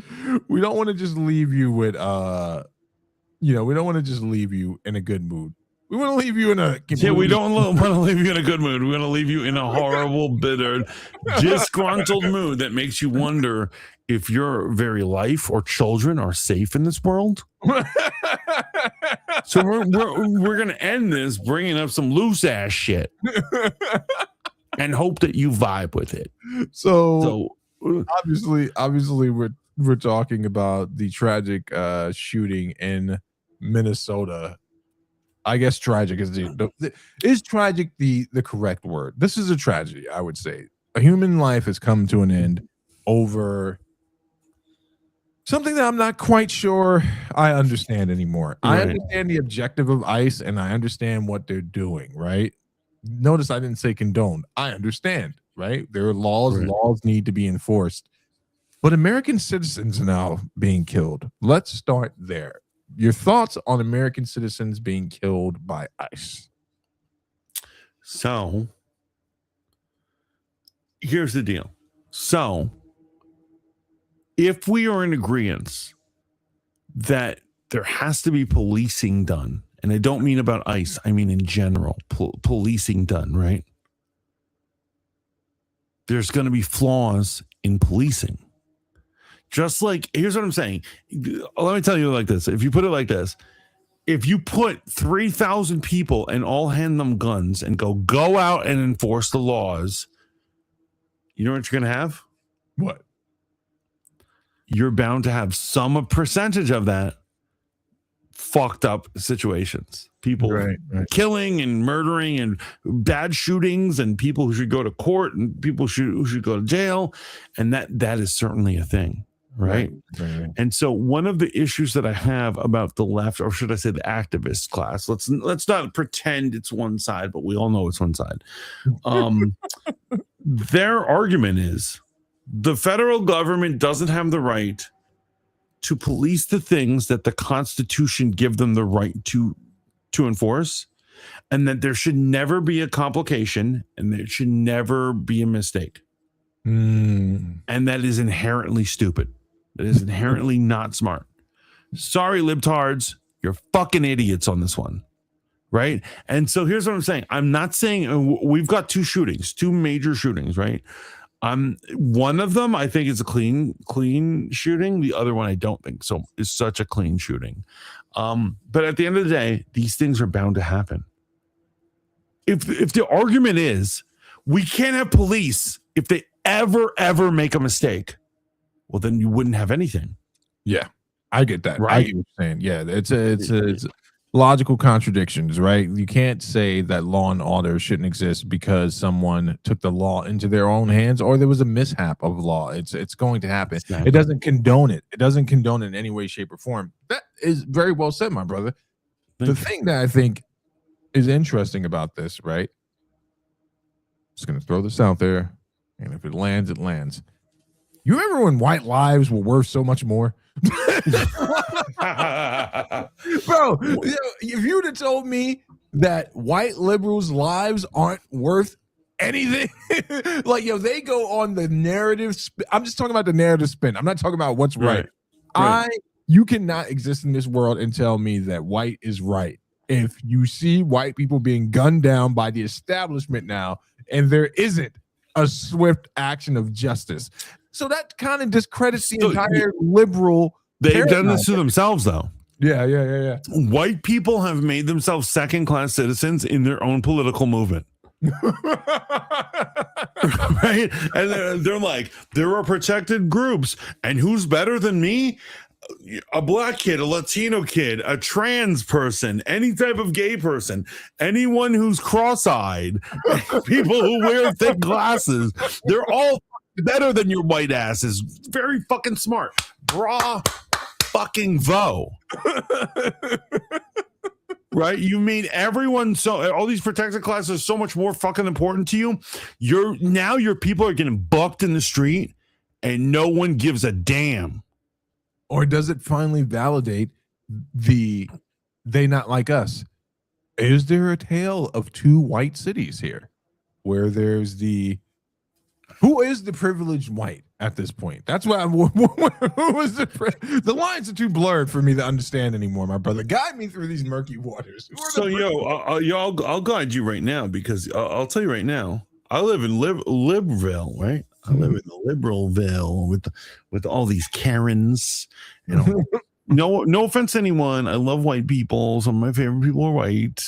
we don't want to just leave you with we don't want to just leave you in a good mood. We want to leave you in a we don't want to leave you in a good mood. We want to leave you in a horrible, bitter, disgruntled mood that makes you wonder if your very life or children are safe in this world. So we're gonna end this bringing up some loose ass shit. And hope that you vibe with it. So obviously we're talking about the tragic shooting in Minnesota. I guess tragic is tragic the correct word. This is a tragedy, I would say. A human life has come to an end over something that I'm not quite sure I understand anymore. Right. I understand the objective of ICE and I understand what they're doing, right? Notice I didn't say condone. I understand, right? There are laws. Right. Laws need to be enforced. But American citizens are now being killed. Let's start there. Your thoughts on American citizens being killed by ICE? So, here's the deal. So, if we are in agreement that there has to be policing done, and I don't mean about ICE, I mean in general, policing done, right? There's going to be flaws in policing. Just like, here's what I'm saying. Let me tell you like this. If you put it like this, if you put 3,000 people and all hand them guns and go out and enforce the laws, you know what you're going to have? What? You're bound to have some percentage of that fucked up situations, people right. killing and murdering and bad shootings and people who should go to court and people who should go to jail, and that is certainly a thing, right? And so one of the issues that I have about the left, or should I say the activist class, let's not pretend it's one side, but we all know it's one side. Their argument is the federal government doesn't have the right to police the things that the Constitution give them the right to enforce, and that there should never be a complication and there should never be a mistake. And that is inherently stupid. That is inherently not smart. Sorry, libtards, you're fucking idiots on this one, right? And so here's what I'm saying. I'm not saying we've got two major shootings, right? One of them I think is a clean shooting. The other one I don't think so. Is such a clean shooting. But at the end of the day, these things are bound to happen. If the argument is we can't have police if they ever make a mistake, well then you wouldn't have anything. Yeah, I get that. Right? I get what you're saying. Yeah, it's logical contradictions, right? You can't say that law and order shouldn't exist because someone took the law into their own hands or there was a mishap of law. It's going to happen. Exactly. It doesn't condone it. It doesn't condone it in any way, shape, or form. That is very well said, my brother. The thing that I think is interesting about this, right? Just gonna throw this out there, and if it lands, it lands. You remember when white lives were worth so much more? Bro, if you would have told me that white liberals' lives aren't worth anything, like, they go on the narrative I'm just talking about the narrative spin. I'm not talking about what's right. You cannot exist in this world and tell me that white is right if you see white people being gunned down by the establishment now, and there isn't a swift action of justice. So that kind of discredits the entire liberal. They've done this to themselves, though. Yeah. White people have made themselves second-class citizens in their own political movement. Right? And they're like, there are protected groups, and who's better than me? A black kid, a Latino kid, a trans person, any type of gay person, anyone who's cross-eyed, people who wear thick glasses, they're all better than your white asses. Very fucking smart. Bra fucking vo. Right? You made everyone all these protected classes so much more fucking important to you. Your people are getting bucked in the street and no one gives a damn. Or does it finally validate they not like us? Is there a tale of two white cities here where there's who is the privileged white at this point? That's why who is the lines are too blurred for me to understand anymore, my brother. Guide me through these murky waters. So I'll guide you right now, because I'll tell you right now, I live in Libreville, right? I live in the Liberalville with all these Karens. No offense to anyone. I love white people. Some of my favorite people are white.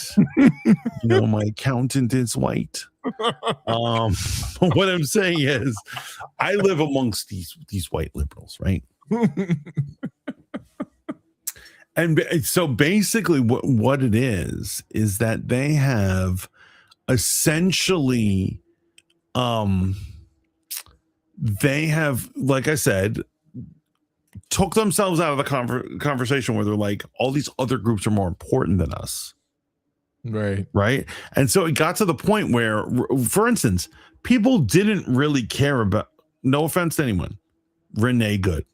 My accountant is white. What I'm saying is, I live amongst these white liberals, right? And so basically, what it is that they have essentially, like I said, took themselves out of the conversation where they're like, all these other groups are more important than us. Right. And so it got to the point where, for instance, people didn't really care about, no offense to anyone, Renee Good.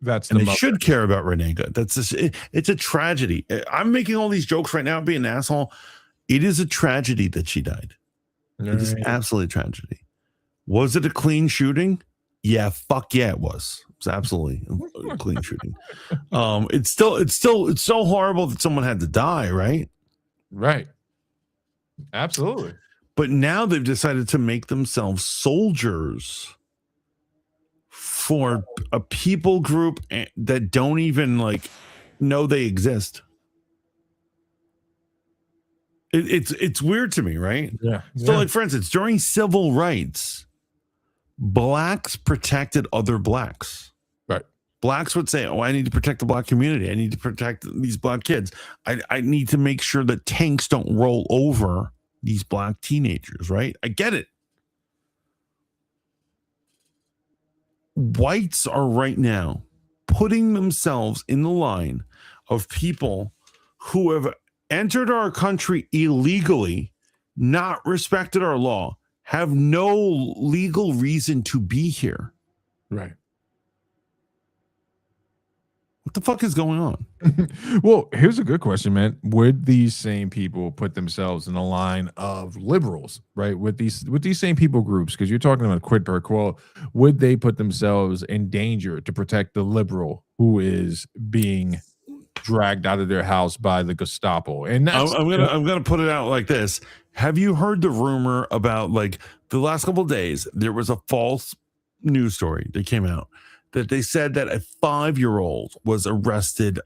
They should care about Renee Good. It's a tragedy. I'm making all these jokes right now, being an asshole. It is a tragedy that she died. It is absolutely a tragedy. Was it a clean shooting? Yeah, fuck yeah, it was. It was absolutely a clean shooting. It's so horrible that someone had to die, right? Right. Absolutely. But now they've decided to make themselves soldiers for a people group that don't even know they exist. It's weird to me, right? Yeah. So, for instance, during civil rights, blacks protected other blacks. Right. Blacks would say, "Oh, I need to protect the black community. I need to protect these black kids. I need to make sure that tanks don't roll over these black teenagers." Right? I get it. Whites are right now putting themselves in the line of people who have entered our country illegally, not respected our law, have no legal reason to be here. Right. What the fuck is going on? Well, here's a good question, man. Would these same people put themselves in the line of liberals, right? With these same people groups, because you're talking about quid pro quo, would they put themselves in danger to protect the liberal who is being dragged out of their house by the Gestapo? And that's, I'm gonna put it out like this. Have you heard the rumor about, the last couple of days, there was a false news story that came out that they said that a 5-year-old was targeted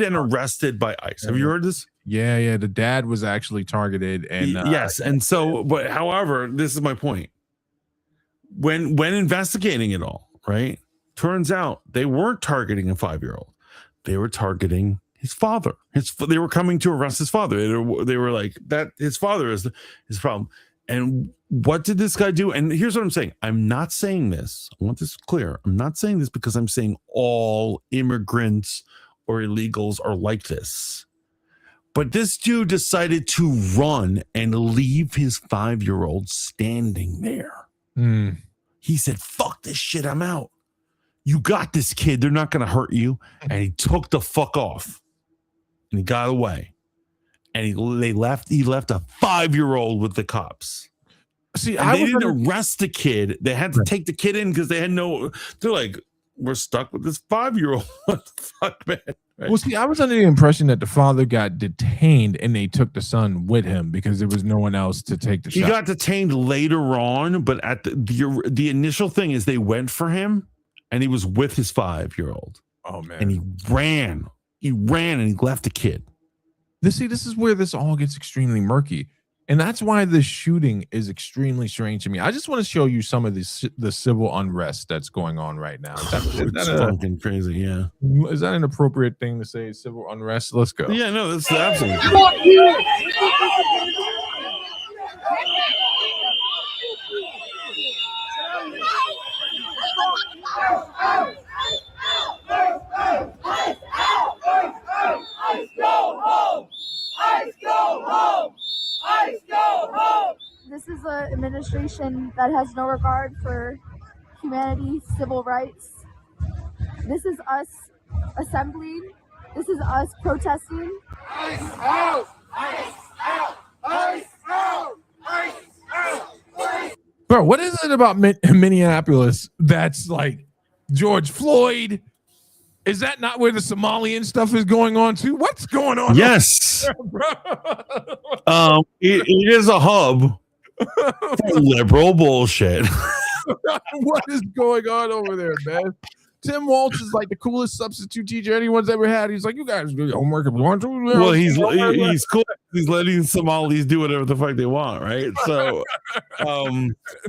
and arrested by ICE. Have you heard this? Yeah. The dad was actually targeted, and yes. And so, but however, this is my point. When investigating it all, right, turns out they weren't targeting a 5-year-old. They were targeting his father. They were coming to arrest his father. They were like, that his father is his problem. And what did this guy do? And here's what I'm saying. I'm not saying this. I want this clear. I'm not saying this because I'm saying all immigrants or illegals are like this. But this dude decided to run and leave his 5-year-old standing there. He said, fuck this shit, I'm out. You got this, kid. They're not going to hurt you. And he took the fuck off. And he got away. And he left a 5-year-old with the cops. See, and they didn't arrest the kid. They had to take the kid in because they had they're like, we're stuck with this 5-year-old. What the fuck, man? Right? Well, see, I was under the impression that the father got detained and they took the son with him because there was no one else to take the shot. He got detained later on, but at the initial thing is they went for him and he was with his 5-year-old. Oh, man. And he ran. And he left the kid. This is where this all gets extremely murky. And that's why the shooting is extremely strange to me. I just want to show you some of the civil unrest that's going on right now. It's fucking crazy, yeah. Is that an appropriate thing to say, civil unrest? Let's go. Yeah, no, that's absolutely. This is an administration that has no regard for humanity, civil rights. This is us assembling. This is us protesting. Ice out! Ice out! Ice out! Ice out! Ice. Bro, what is it about Minneapolis that's like George Floyd? Is that not where the Somalian stuff is going on too? What's going on? Yes. It is a hub for liberal bullshit. What is going on over there, man? Tim Walsh is like the coolest substitute teacher anyone's ever had. He's like, you guys do your homework if you want to. Well, he's cool. He's letting Somalis do whatever the fuck they want, right? So,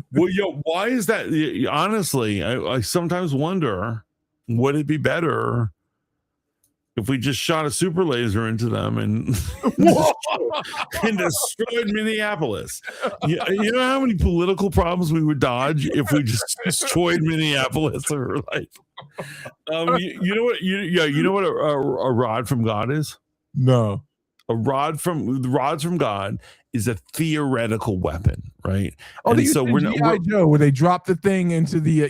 why is that? Honestly, I sometimes wonder, would it be better if we just shot a super laser into them and destroyed Minneapolis? You know how many political problems we would dodge if we just destroyed Minneapolis? Or like, you know what? You know what a rod from God is? No. The rods from God is a theoretical weapon, right? Oh, and so we're G.I. Joe, where they drop the thing into the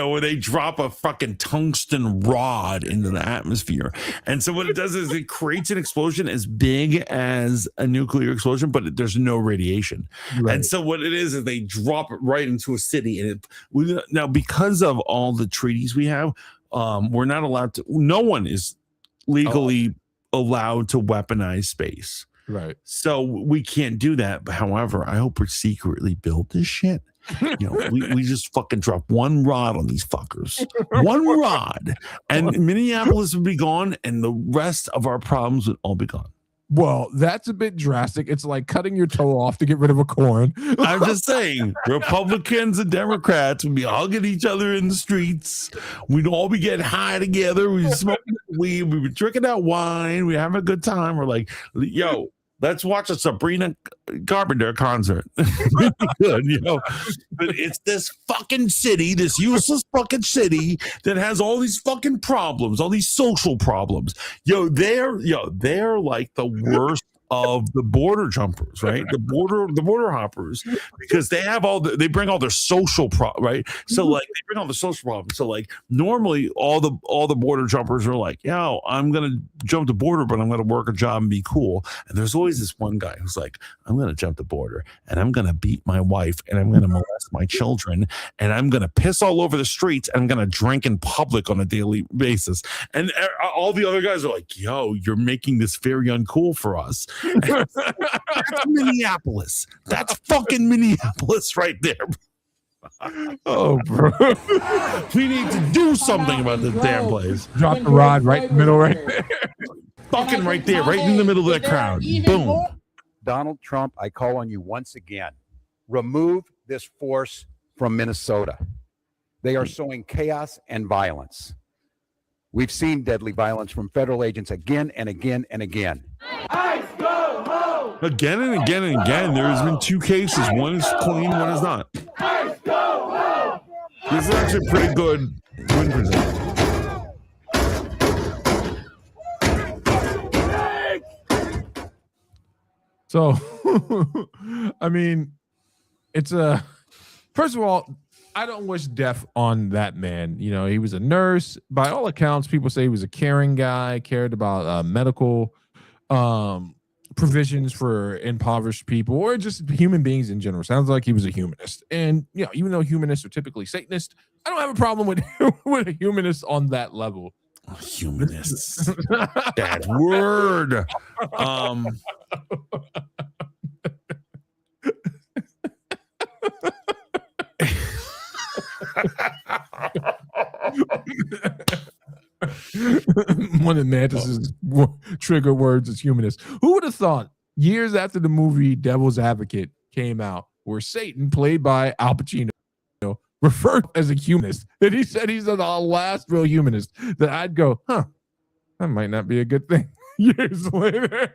where they drop a fucking tungsten rod into the atmosphere. And so what it does is it creates an explosion as big as a nuclear explosion, but there's no radiation. Right. And so what it is they drop it right into a city. And now because of all the treaties we have, we're not allowed to. No one is legally allowed to weaponize space. Right. So we can't do that. But however, I hope we secretly build this shit. We just fucking drop one rod on these fuckers. One rod. And Minneapolis would be gone and the rest of our problems would all be gone. Well, that's a bit drastic. It's like cutting your toe off to get rid of a corn. I'm just saying, Republicans and Democrats would be hugging each other in the streets. We'd all be getting high together. We'd smoke weed. We'd be drinking that wine. We'd have a good time. We're like, yo, let's watch a Sabrina Carpenter concert. Good, But it's this fucking city, this useless fucking city that has all these fucking problems, all these social problems. They're like the worst of the border jumpers, right? The border hoppers, because they bring all their social right? So like they bring all the social problems. So like normally all the border jumpers are like, I'm gonna jump the border, but I'm gonna work a job and be cool. And there's always this one guy who's like, I'm gonna jump the border and I'm gonna beat my wife and I'm gonna molest my children and I'm gonna piss all over the streets and I'm gonna drink in public on a daily basis. And all the other guys are like, you're making this very uncool for us. That's Minneapolis. That's fucking Minneapolis right there. Oh, bro. We need to do something about this damn place. Drop the rod right in the middle, right there. Fucking right there, right in the middle of that crowd. Boom. Donald Trump, I call on you once again. Remove this force from Minnesota. They are sowing chaos and violence. We've seen deadly violence from federal agents again and again and again. Again and again and again. There has been 2 cases. One is clean, one is not. This is actually a pretty good win percentage. So, I mean, it's a first of all, I don't wish death on that man. You know, he was a nurse. By all accounts, people say he was a caring guy, cared about medical provisions for impoverished people or just human beings in general. Sounds like he was a humanist. And, you know, even though humanists are typically Satanists, I don't have a problem with, with a humanist on that level. Humanists. That word. One of Mantis's trigger words is humanist. Who would have thought years after the movie Devil's Advocate came out, where Satan, played by Al Pacino, referred as a humanist, that he said he's the last real humanist, that I'd go, huh, that might not be a good thing. Years later.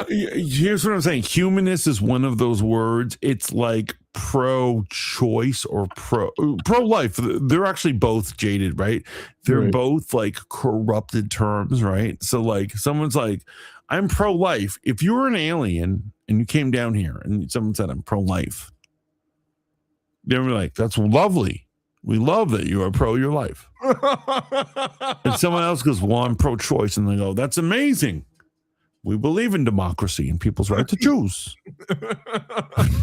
Here's what I'm saying. Humanist is one of those words. It's like pro-choice or pro-life. They're actually both jaded, right? They're both like corrupted terms, right? So like someone's like, I'm pro-life. If you were an alien and you came down here and someone said I'm pro-life, they were like, that's lovely. We love that you are pro your life. And someone else goes, well, I'm pro-choice. And they go, that's amazing. We believe in democracy and people's right to choose.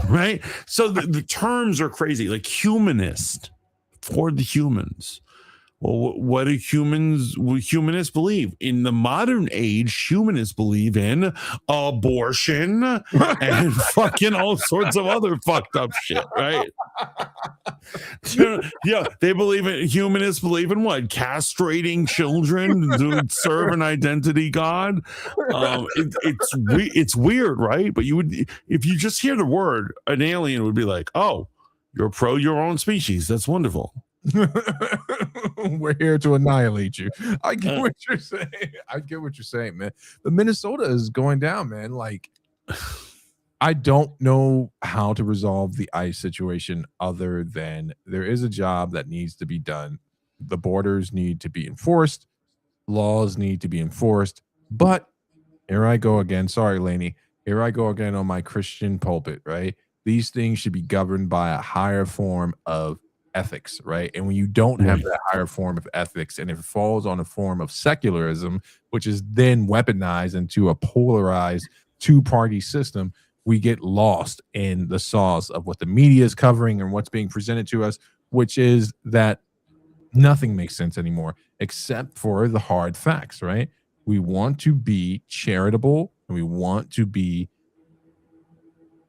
Right? So the terms are crazy. Like humanist, for the humans. Well, what do humanists believe? In the modern age, humanists believe in abortion and fucking all sorts of other fucked up shit, right? Yeah, humanists believe in what? Castrating children to serve an identity god. It's weird, right? But if you just hear the word, an alien would be like, oh, you're pro your own species. That's wonderful. We're here to annihilate you. I get what you're saying. Man. But Minnesota is going down, man. Like, I don't know how to resolve the ICE situation other than there is a job that needs to be done. The borders need to be enforced. Laws need to be enforced. But here I go again. Sorry, Lainey. Here I go again on my Christian pulpit, right? These things should be governed by a higher form of ethics, right? And when you don't have that higher form of ethics and if it falls on a form of secularism, which is then weaponized into a polarized two-party system, we get lost in the sauce of what the media is covering and what's being presented to us, which is that nothing makes sense anymore except for the hard facts, right? We want to be charitable and we want to be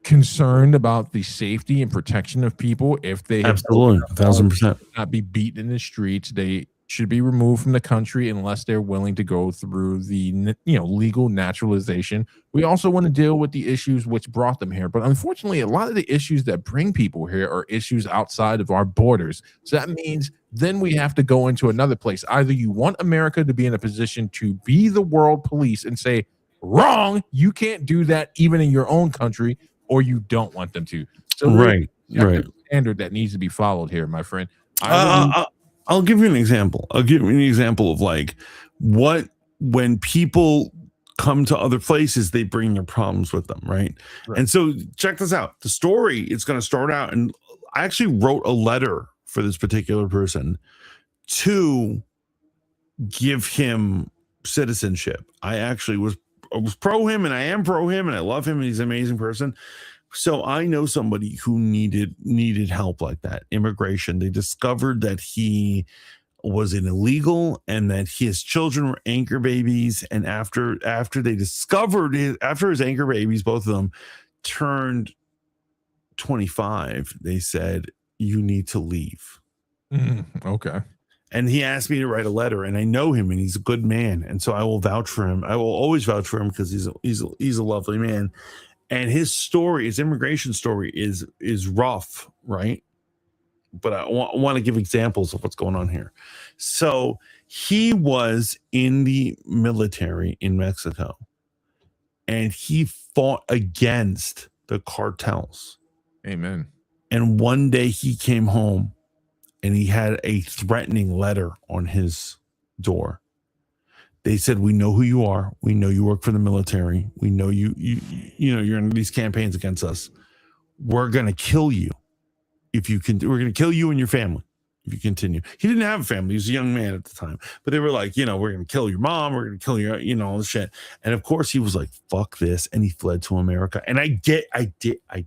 concerned about the safety and protection of people. If they absolutely 1,000% not be beaten in the streets, they should be removed from the country unless they're willing to go through the legal naturalization. We also want to deal with the issues which brought them here, but unfortunately a lot of the issues that bring people here are issues outside of our borders. So that means then we have to go into another place. Either you want America to be in a position to be the world police and say, wrong, you can't do that even in your own country, or you don't want them to. So right. Standard that needs to be followed here, my friend. I'll give you an example. I'll give you an example of like when people come to other places, they bring their problems with them, right? And so check this out. The story is going to start out, and I actually wrote a letter for this particular person to give him citizenship. I was pro him, and I am pro him, and I love him, and he's an amazing person. So I know somebody who needed help like that. Immigration. They discovered that he was an illegal and that his children were anchor babies. And after they discovered after his anchor babies, both of them turned 25, they said, you need to leave. Okay. And he asked me to write a letter, and I know him, and he's a good man, and so I will vouch for him. I will always vouch for him because he's a lovely man, and his story, his immigration story, is rough, right? But I want to give examples of what's going on here. So he was in the military in Mexico, and he fought against the cartels. Amen. And one day he came home, and he had a threatening letter on his door They said, we know who you are. We know you work for the military. We know you're in these campaigns against us. We're going to kill you if you can. We're going to kill you and your family if you continue. He didn't have a family. He was a young man at the time, but they were like, we're going to kill your mom. We're going to kill your, all this shit. And of course he was like, fuck this. And he fled to America. And I dig it. I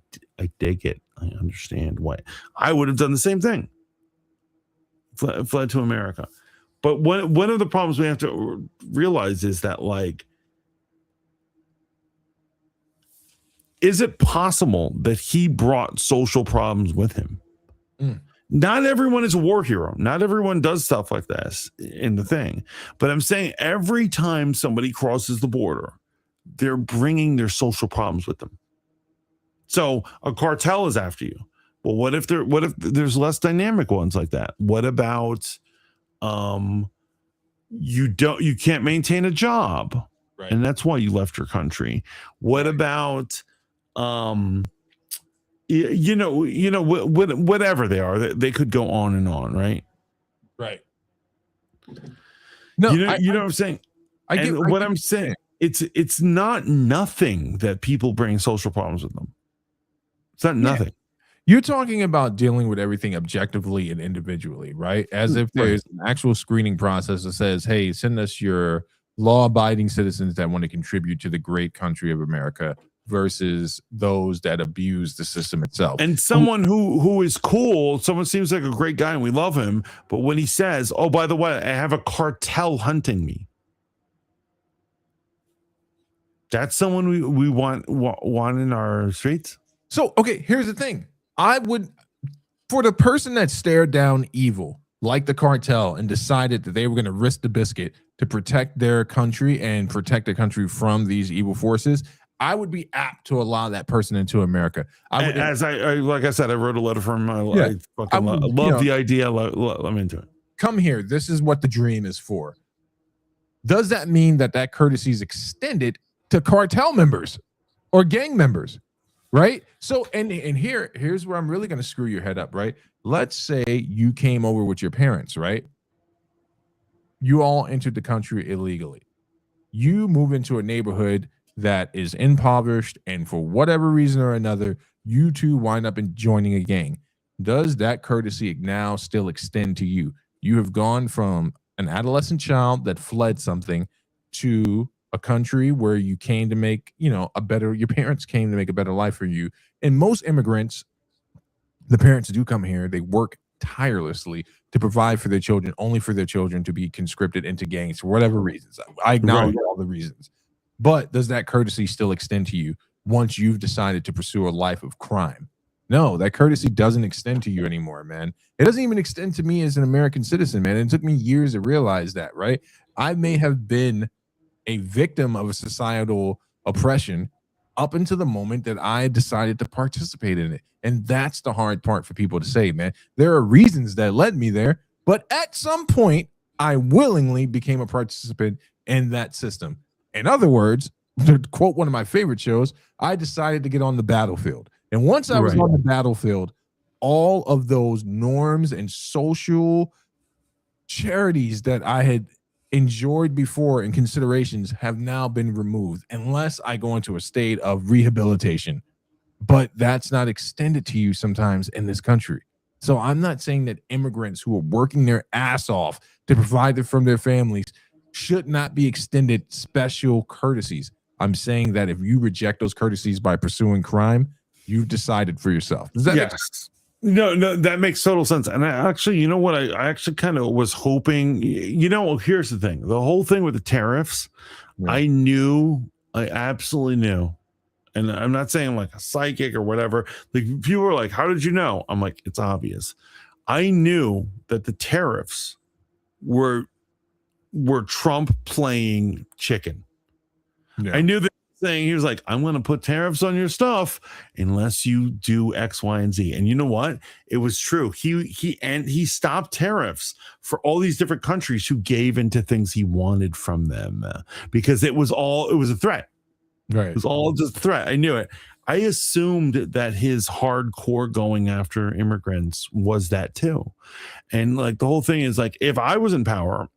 understand why. I would have done the same thing. Fled to America. But one of the problems we have to realize is that, like, is it possible that he brought social problems with him? Not everyone is a war hero. Not everyone does stuff like this in the thing. But I'm saying every time somebody crosses the border, they're bringing their social problems with them. So a cartel is after you. Well, what if there's less dynamic ones like that? What about you can't maintain a job, right? And that's why you left your country. What about whatever they are, they could go on and on, right? Right. No, you know what I'm saying? I get what I'm saying. It's not nothing that people bring social problems with them. It's not nothing. You're talking about dealing with everything objectively and individually, right? As if there's an actual screening process that says, hey, send us your law-abiding citizens that want to contribute to the great country of America versus those that abuse the system itself. And someone who is cool, someone seems like a great guy and we love him, but when he says, oh, by the way, I have a cartel hunting me, that's someone we want in our streets. So, okay, here's the thing. I would, for the person that stared down evil, like the cartel, and decided that they were going to risk the biscuit to protect their country and protect the country from these evil forces, I would be apt to allow that person into America. Like I said, I wrote a letter from my life. I love the idea. I'm into it. Come here. This is what the dream is for. Does that mean that courtesy is extended to cartel members or gang members? Right. So, and here's where I'm really going to screw your head up. Right. Let's say you came over with your parents. Right. You all entered the country illegally. You move into a neighborhood that is impoverished, and for whatever reason or another, you two wind up in joining a gang. Does that courtesy now still extend to you? You have gone from an adolescent child that fled something to a country where you came to make, your parents came to make a better life for you. And most immigrants, the parents do come here, they work tirelessly to provide for their children, only for their children to be conscripted into gangs for whatever reasons. I acknowledge all the reasons. But does that courtesy still extend to you once you've decided to pursue a life of crime? No, that courtesy doesn't extend to you anymore, man. It doesn't even extend to me as an American citizen, man. It took me years to realize that, right? I may have been a victim of a societal oppression up until the moment that I decided to participate in it. And that's the hard part for people to say, man. There are reasons that led me there, but at some point, I willingly became a participant in that system. In other words, to quote one of my favorite shows, I decided to get on the battlefield. And once I was on the battlefield, all of those norms and social charities that I had enjoyed before and considerations have now been removed unless I go into a state of rehabilitation. But that's not extended to you sometimes in this country. So I'm not saying that immigrants who are working their ass off to provide from their families should not be extended special courtesies. I'm saying that if you reject those courtesies by pursuing crime, you've decided for yourself. Does that make sense? No, that makes total sense. And I actually, you know what? I actually kind of was hoping, here's the thing. The whole thing with the tariffs, I absolutely knew. And I'm not saying like a psychic or whatever. Like people were like, how did you know? I'm like, it's obvious. I knew that the tariffs were Trump playing chicken. I knew that thing. He was like, I'm going to put tariffs on your stuff unless you do X, Y, and Z. And you know what? It was true. He stopped tariffs for all these different countries who gave into things he wanted from them because it was a threat. Right. It was all just a threat. I knew it. I assumed that his hardcore going after immigrants was that too. And like the whole thing is like, if I was in power,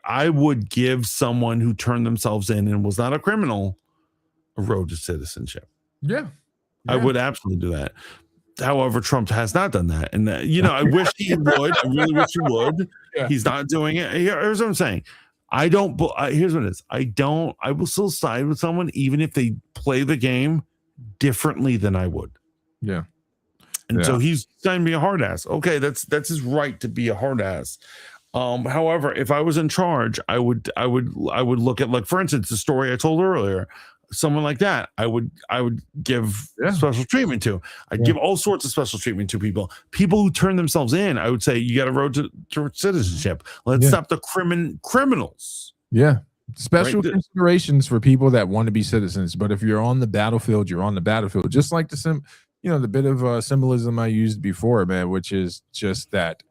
I would give someone who turned themselves in and was not a criminal a road to citizenship. Yeah. I would absolutely do that. However, Trump has not done that. And, I wish he would. I really wish he would. Yeah. He's not doing it. Here's what I'm saying. Here's what it is. I will still side with someone even if they play the game differently than I would. Yeah. And so he's trying to be a hard ass. Okay, that's his right to be a hard ass. However, if I was in charge, I would look at, like, for instance, the story I told earlier. Someone like that, I would give special treatment to. I'd give all sorts of special treatment to people who turn themselves in. I would say you got a road to citizenship. Let's stop the criminals. Yeah. Special considerations for people that want to be citizens. But if you're on the battlefield, you're on the battlefield. Just like the bit of symbolism I used before, man, which is just that.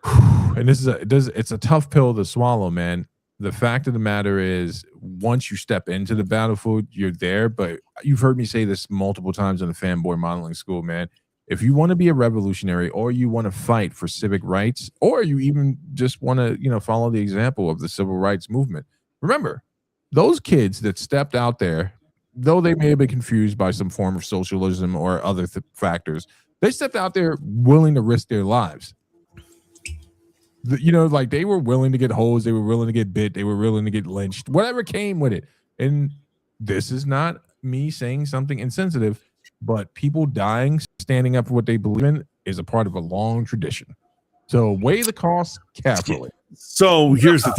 And it's a tough pill to swallow, man. The fact of the matter is, once you step into the battlefield, you're there. But you've heard me say this multiple times in the Fanboy Modeling School, man. If you want to be a revolutionary, or you want to fight for civic rights, or you even just want to, follow the example of the civil rights movement, remember, those kids that stepped out there, though they may have been confused by some form of socialism or other factors, they stepped out there willing to risk their lives. Like, they were willing to get hosed, they were willing to get bit, they were willing to get lynched, whatever came with it. And this is not me saying something insensitive, but people dying, standing up for what they believe in, is a part of a long tradition. So weigh the costs carefully. So here's the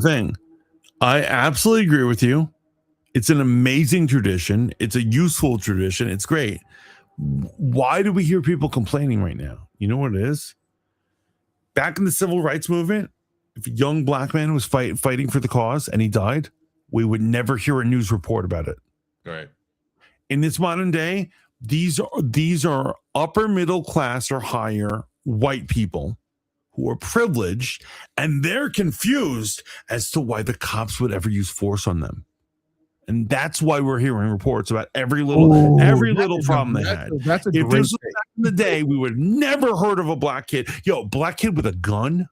thing. I absolutely agree with you. It's an amazing tradition. It's a useful tradition. It's great. Why do we hear people complaining right now? You know what it is? Back in the civil rights movement, if a young black man was fighting for the cause and he died, we would never hear a news report about it. Right. In this modern day, these are upper middle class or higher white people who are privileged, and they're confused as to why the cops would ever use force on them. And that's why we're hearing reports about every little problem they had. That's if this was back in the day, we would have never heard of a black kid. Black kid with a gun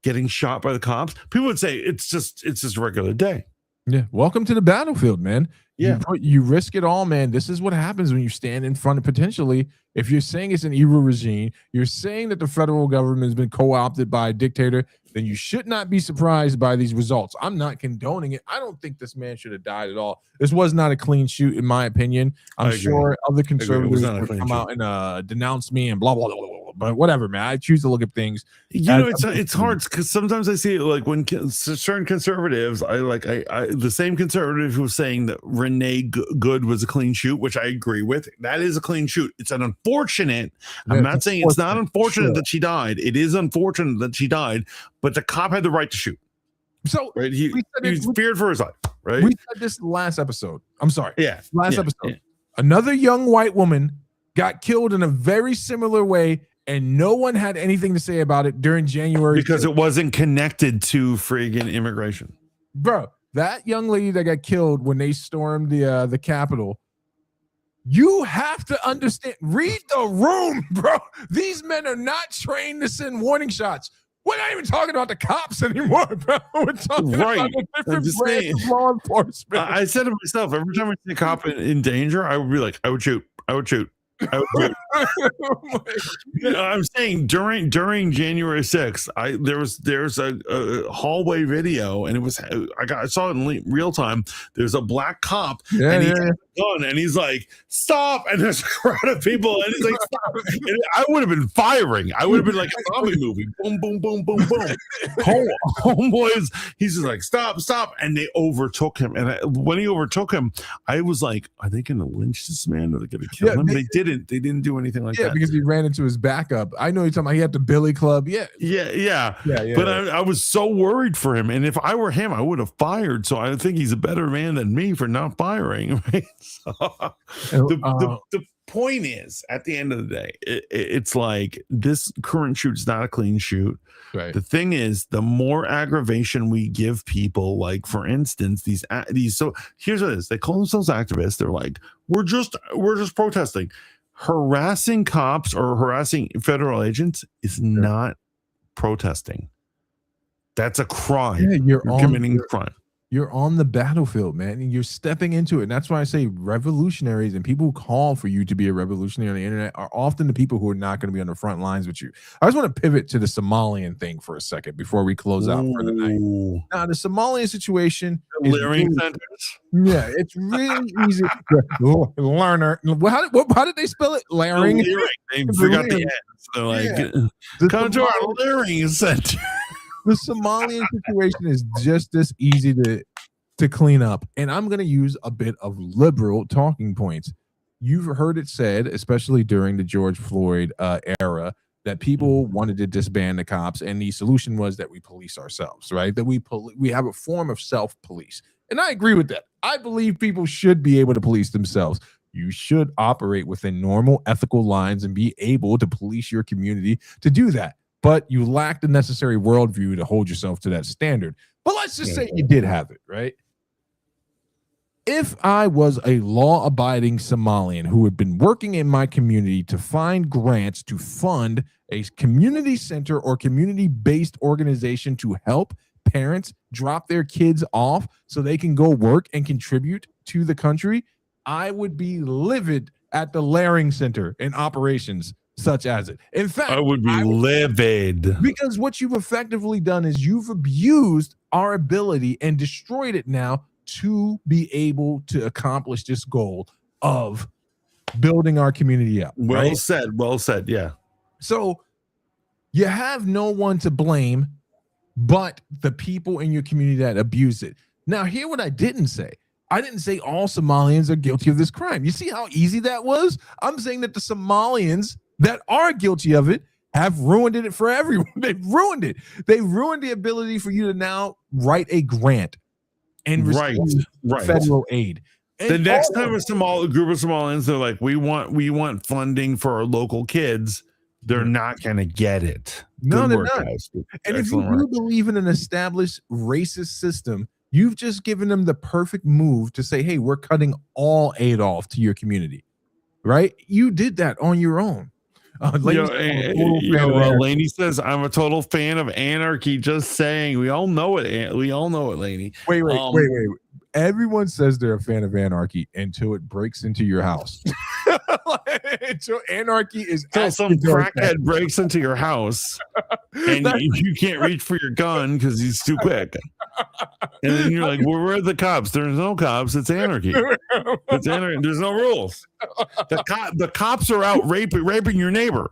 getting shot by the cops. People would say it's just a regular day. Yeah. Welcome to the battlefield, man. Yeah. You risk it all, man. This is what happens when you stand in front of, potentially, if you're saying it's an evil regime, you're saying that the federal government has been co-opted by a dictator, then you should not be surprised by these results. I'm not condoning it. I don't think this man should have died at all. This was not a clean shoot, in my opinion. I'm sure other conservatives would come out and denounce me and blah, blah, blah, blah. But whatever, man. I choose to look at things. It's hard because sometimes I see it, like, when certain conservatives, I the same conservative who was saying that Renee Good was a clean shoot, which I agree with. That is a clean shoot. It's an unfortunate. I'm not saying it's not unfortunate that she died. It is unfortunate that she died, but the cop had the right to shoot. So right, he was feared for his life. Right. We said this last episode. I'm sorry. Last episode. Yeah. Another young white woman got killed in a very similar way, and no one had anything to say about it during January because it wasn't connected to friggin' immigration. Bro, that young lady that got killed when they stormed the Capitol, you have to understand, read the room, bro. These men are not trained to send warning shots. We're not even talking about the cops anymore, bro. We're talking about a different branch of law enforcement. I said it myself. Every time I see a cop in danger, I would be like, I would shoot. I'm saying during January 6th, there's a hallway video, and I saw it in real time. There's a black cop and he has a gun, and he's like, stop, and there's a crowd of people, and he's like, stop. And I would have been firing. I would have been like a zombie movie. Boom, boom, boom, boom, boom. Homeboys, he's just like, stop, and they overtook him. And when he overtook him, I was like, are they gonna lynch this man? Are they gonna kill him? They didn't do anything like that. Yeah, because he ran into his backup. I know you're talking about he had the Billy Club. Yeah. But I was so worried for him. And if I were him, I would have fired. So I think he's a better man than me for not firing. Right? So, the point is, at the end of the day, it's like this current shoot's not a clean shoot. Right. The thing is, the more aggravation we give people, like, for instance, these so here's what it is. They call themselves activists. They're like, we're just protesting. Harassing cops or harassing federal agents is not protesting. That's a crime. Yeah, you're committing a crime. You're on the battlefield, man, and you're stepping into it. And that's why I say revolutionaries and people who call for you to be a revolutionary on the internet are often the people who are not going to be on the front lines with you. I just want to pivot to the Somalian thing for a second before we close out for the night. Now, the Somalian situation is Leering really, centers. yeah, it's really easy. Learner. How did they spell it? Laring. They forgot the end. So they're like, come to our Leering center. The Somalian situation is just this easy to clean up. And I'm going to use a bit of liberal talking points. You've heard it said, especially during the George Floyd era, that people wanted to disband the cops. And the solution was that we police ourselves, right? That we have a form of self-police. And I agree with that. I believe people should be able to police themselves. You should operate within normal ethical lines and be able to police your community to do that. But you lack the necessary worldview to hold yourself to that standard. But let's just say you did have it, right? If I was a law-abiding Somalian who had been working in my community to find grants to fund a community center or community-based organization to help parents drop their kids off so they can go work and contribute to the country, I would be livid at the Laring Center and operations such as it. In fact, I would be livid. Because what you've effectively done is you've abused our ability and destroyed it now to be able to accomplish this goal of building our community up. Well right? said. Yeah. So you have no one to blame but the people in your community that abuse it. Now, hear what I didn't say. I didn't say all Somalians are guilty of this crime. You see how easy that was? I'm saying that the Somalians that are guilty of it have ruined it for everyone. They've ruined it. They ruined the ability for you to now write a grant and receive federal aid. And the next time a group of Somalians, they're like, we want funding for our local kids. They're not going to get it. No, Good they're work, not. guys. And if Excellent you work. believe in an established racist system, you've just given them the perfect move to say, hey, we're cutting all aid off to your community, right? You did that on your own. Lainey says, I'm a total fan of anarchy. Just saying. We all know it. We all know it, Lainey. Wait. Everyone says they're a fan of anarchy until it breaks into your house. Until anarchy is so some crackhead breaks into your house and you can't reach for your gun because he's too quick. And then you're like, well, where are the cops? There's no cops. It's anarchy. It's anarchy. There's no rules. The cops are out raping your neighbor.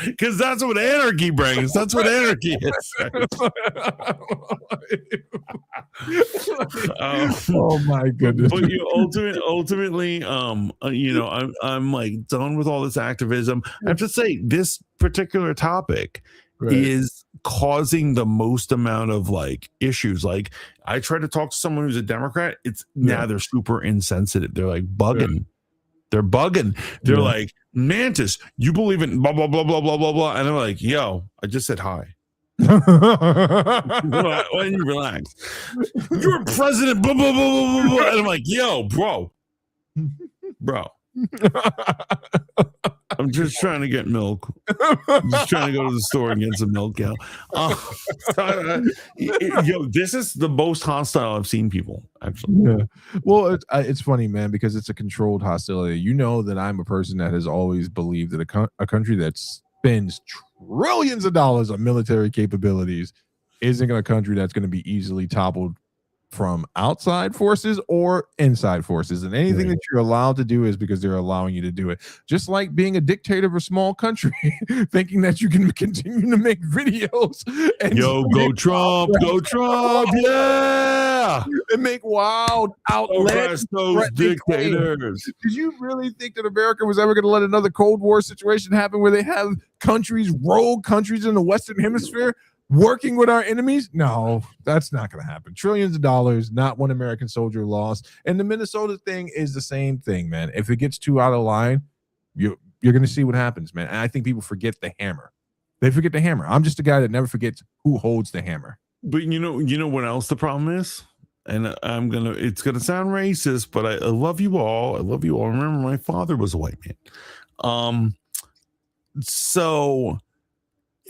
Because that's what anarchy brings. That's what anarchy is. Oh my goodness! But ultimately, I'm like done with all this activism. I have to say, this particular topic is causing the most amount of like issues. Like, I try to talk to someone who's a Democrat. They're super insensitive. They're like bugging. Yeah. They're bugging. They're like, Mantis, you believe in blah, blah, blah, blah, blah, blah, blah. And I'm like, yo, I just said hi. When you relax. You're president, blah, blah, blah, blah, blah, blah. And I'm like, yo, bro. I'm just trying to get milk. I'm just trying to go to the store and get some milk, this is the most hostile I've seen people, actually. Yeah. Well, it's funny, man, because it's a controlled hostility. You know that I'm a person that has always believed that a country that spends trillions of dollars on military capabilities isn't a country that's going to be easily toppled from outside forces or inside forces, and anything that you're allowed to do is because they're allowing you to do it. Just like being a dictator of a small country, thinking that you can continue to make videos and go Trump, yeah, and make wild outlets. Those dictators. Did you really think that America was ever going to let another Cold War situation happen where they have rogue countries in the Western Hemisphere working with our enemies? No, that's not going to happen. Trillions of dollars, not one American soldier lost. And the Minnesota thing is the same thing, man. If it gets too out of line, you're going to see what happens, man. And I think people forget the hammer. They forget the hammer. I'm just a guy that never forgets who holds the hammer. But you know what else the problem is? And it's going to sound racist, but I love you all. I love you all. Remember, my father was a white man. So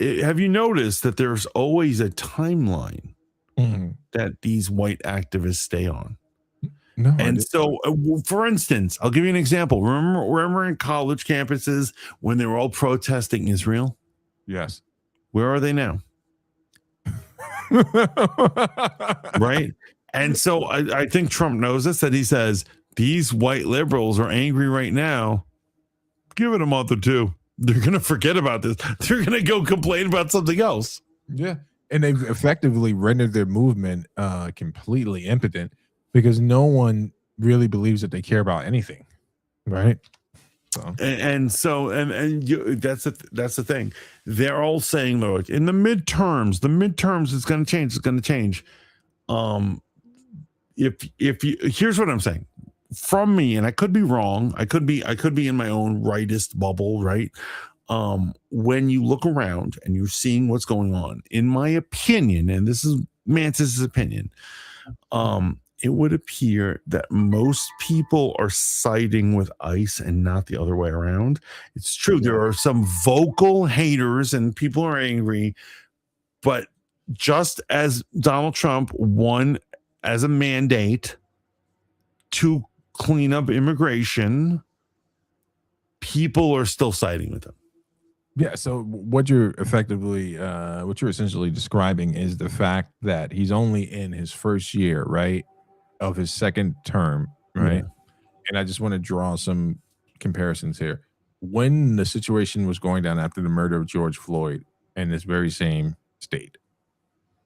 have you noticed that there's always a timeline that these white activists stay on? No, and so, for instance, I'll give you an example. Remember in college campuses when they were all protesting Israel? Yes. Where are they now? Right. And so I think Trump knows this, that he says these white liberals are angry right now. Give it a month or two. They're going to forget about this. They're going to go complain about something else. Yeah. And they've effectively rendered their movement completely impotent because no one really believes that they care about anything. Right. So. That's the thing. They're all saying, look, in the midterms is going to change. It's going to change. If you, here's what I'm saying from me, and I could be wrong. I could be in my own rightist bubble, right? When you look around and you're seeing what's going on, in my opinion, and this is Mantis's opinion, it would appear that most people are siding with ICE and not the other way around. It's true. There are some vocal haters and people are angry, but just as Donald Trump won as a mandate to clean up immigration, people are still siding with him. Yeah. So what you're essentially describing is the fact that he's only in his first year, right, of his second term, right? Yeah. And I just want to draw some comparisons here. When the situation was going down after the murder of George Floyd in this very same state,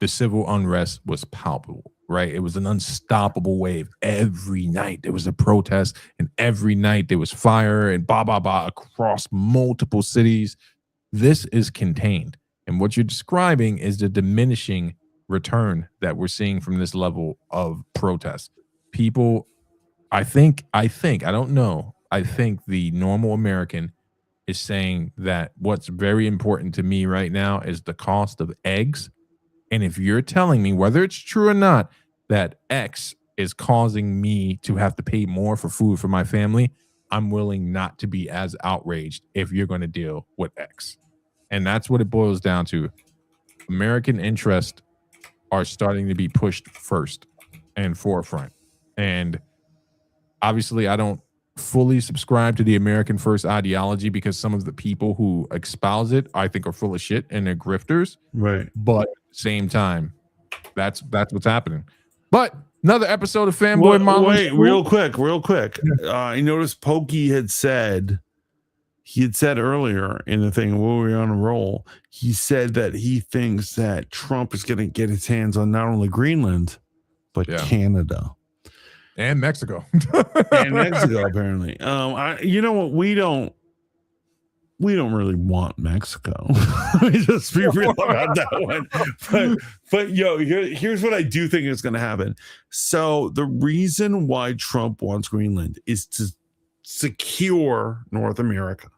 the civil unrest was palpable, right? It was an unstoppable wave. Every night there was a protest, and every night there was fire and across multiple cities. This is contained. And what you're describing is the diminishing return that we're seeing from this level of protest. People, I think, I don't know. I think the normal American is saying that what's very important to me right now is the cost of eggs. And if you're telling me, whether it's true or not, that X is causing me to have to pay more for food for my family, I'm willing not to be as outraged if you're going to deal with X. And that's what it boils down to. American interests are starting to be pushed first and forefront. And obviously, I don't fully subscribe to the American first ideology because some of the people who espouse it, I think, are full of shit and they're grifters. Right. But at the same time, that's what's happening. But another episode of Fanboy Modeling. Wait, real quick. I noticed Pokey had said earlier in the thing while we were on a roll, he said that he thinks that Trump is going to get his hands on not only Greenland, but Canada. And Mexico. Apparently. You know what? We don't really want Mexico. Let me just be real about that one. But here's what I do think is going to happen. So the reason why Trump wants Greenland is to secure North America,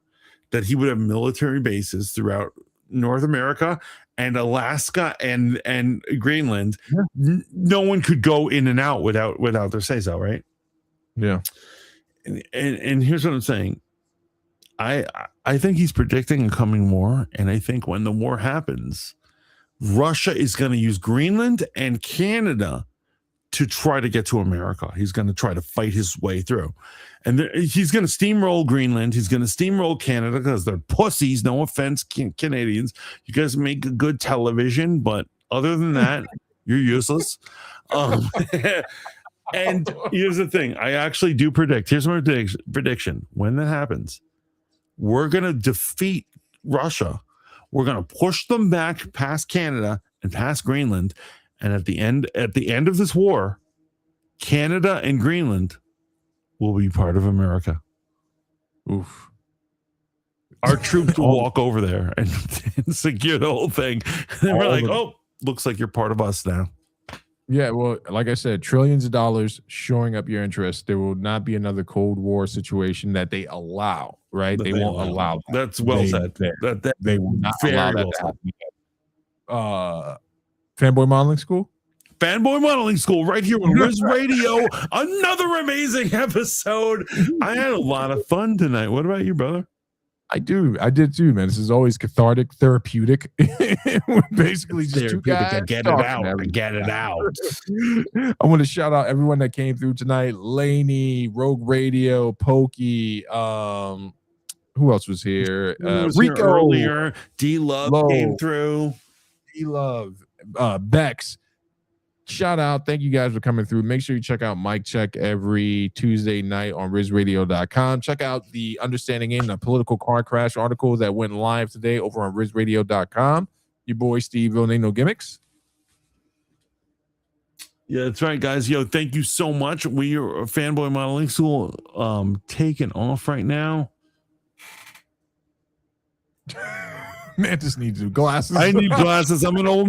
that he would have military bases throughout North America and Alaska and Greenland. Yeah. No one could go in and out without their say-so, right? Yeah. And here's what I'm saying. I think he's predicting a coming war, and I think when the war happens, Russia is going to use Greenland and Canada to try to get to America. He's going to try to fight his way through. And he's going to steamroll Greenland. He's going to steamroll Canada because they're pussies. No offense, Canadians. You guys make good television, but other than that, you're useless. And here's the thing. I actually do predict. Here's my prediction. When that happens, we're going to defeat Russia. We're going to push them back past Canada and past Greenland. And at the end of this war, Canada and Greenland will be part of America. Oof. Our troops will walk over there and secure the whole thing. And we're like, oh, looks like you're part of us now. Yeah, well, like I said, trillions of dollars shoring up your interest. There will not be another Cold War situation that they allow, right? They won't allow that. That's well said. They will not allow that to happen. Fanboy Modeling School? Fanboy Modeling School right here on Riz Radio. Another amazing episode. I had a lot of fun tonight. What about you, brother? I did too, man. This is always cathartic, therapeutic. We're basically just two guys Get it talking out. everything. Get it out. I want to shout out everyone that came through tonight. Laney, Rogue Radio, Pokey. Who else was here? Was Rico here earlier. D Love came through. D Love, Bex. Shout out. Thank you guys for coming through. Make sure you check out Mike Check every Tuesday night on RizRadio.com. Check out the Understanding in the Political Car Crash article that went live today over on RizRadio.com. Your boy Steve Ain't No Gimmicks. Yeah, that's right, guys. Yo, thank you so much. We are Fanboy Modeling School taking off right now. Mantis needs new glasses. I need glasses. I'm an old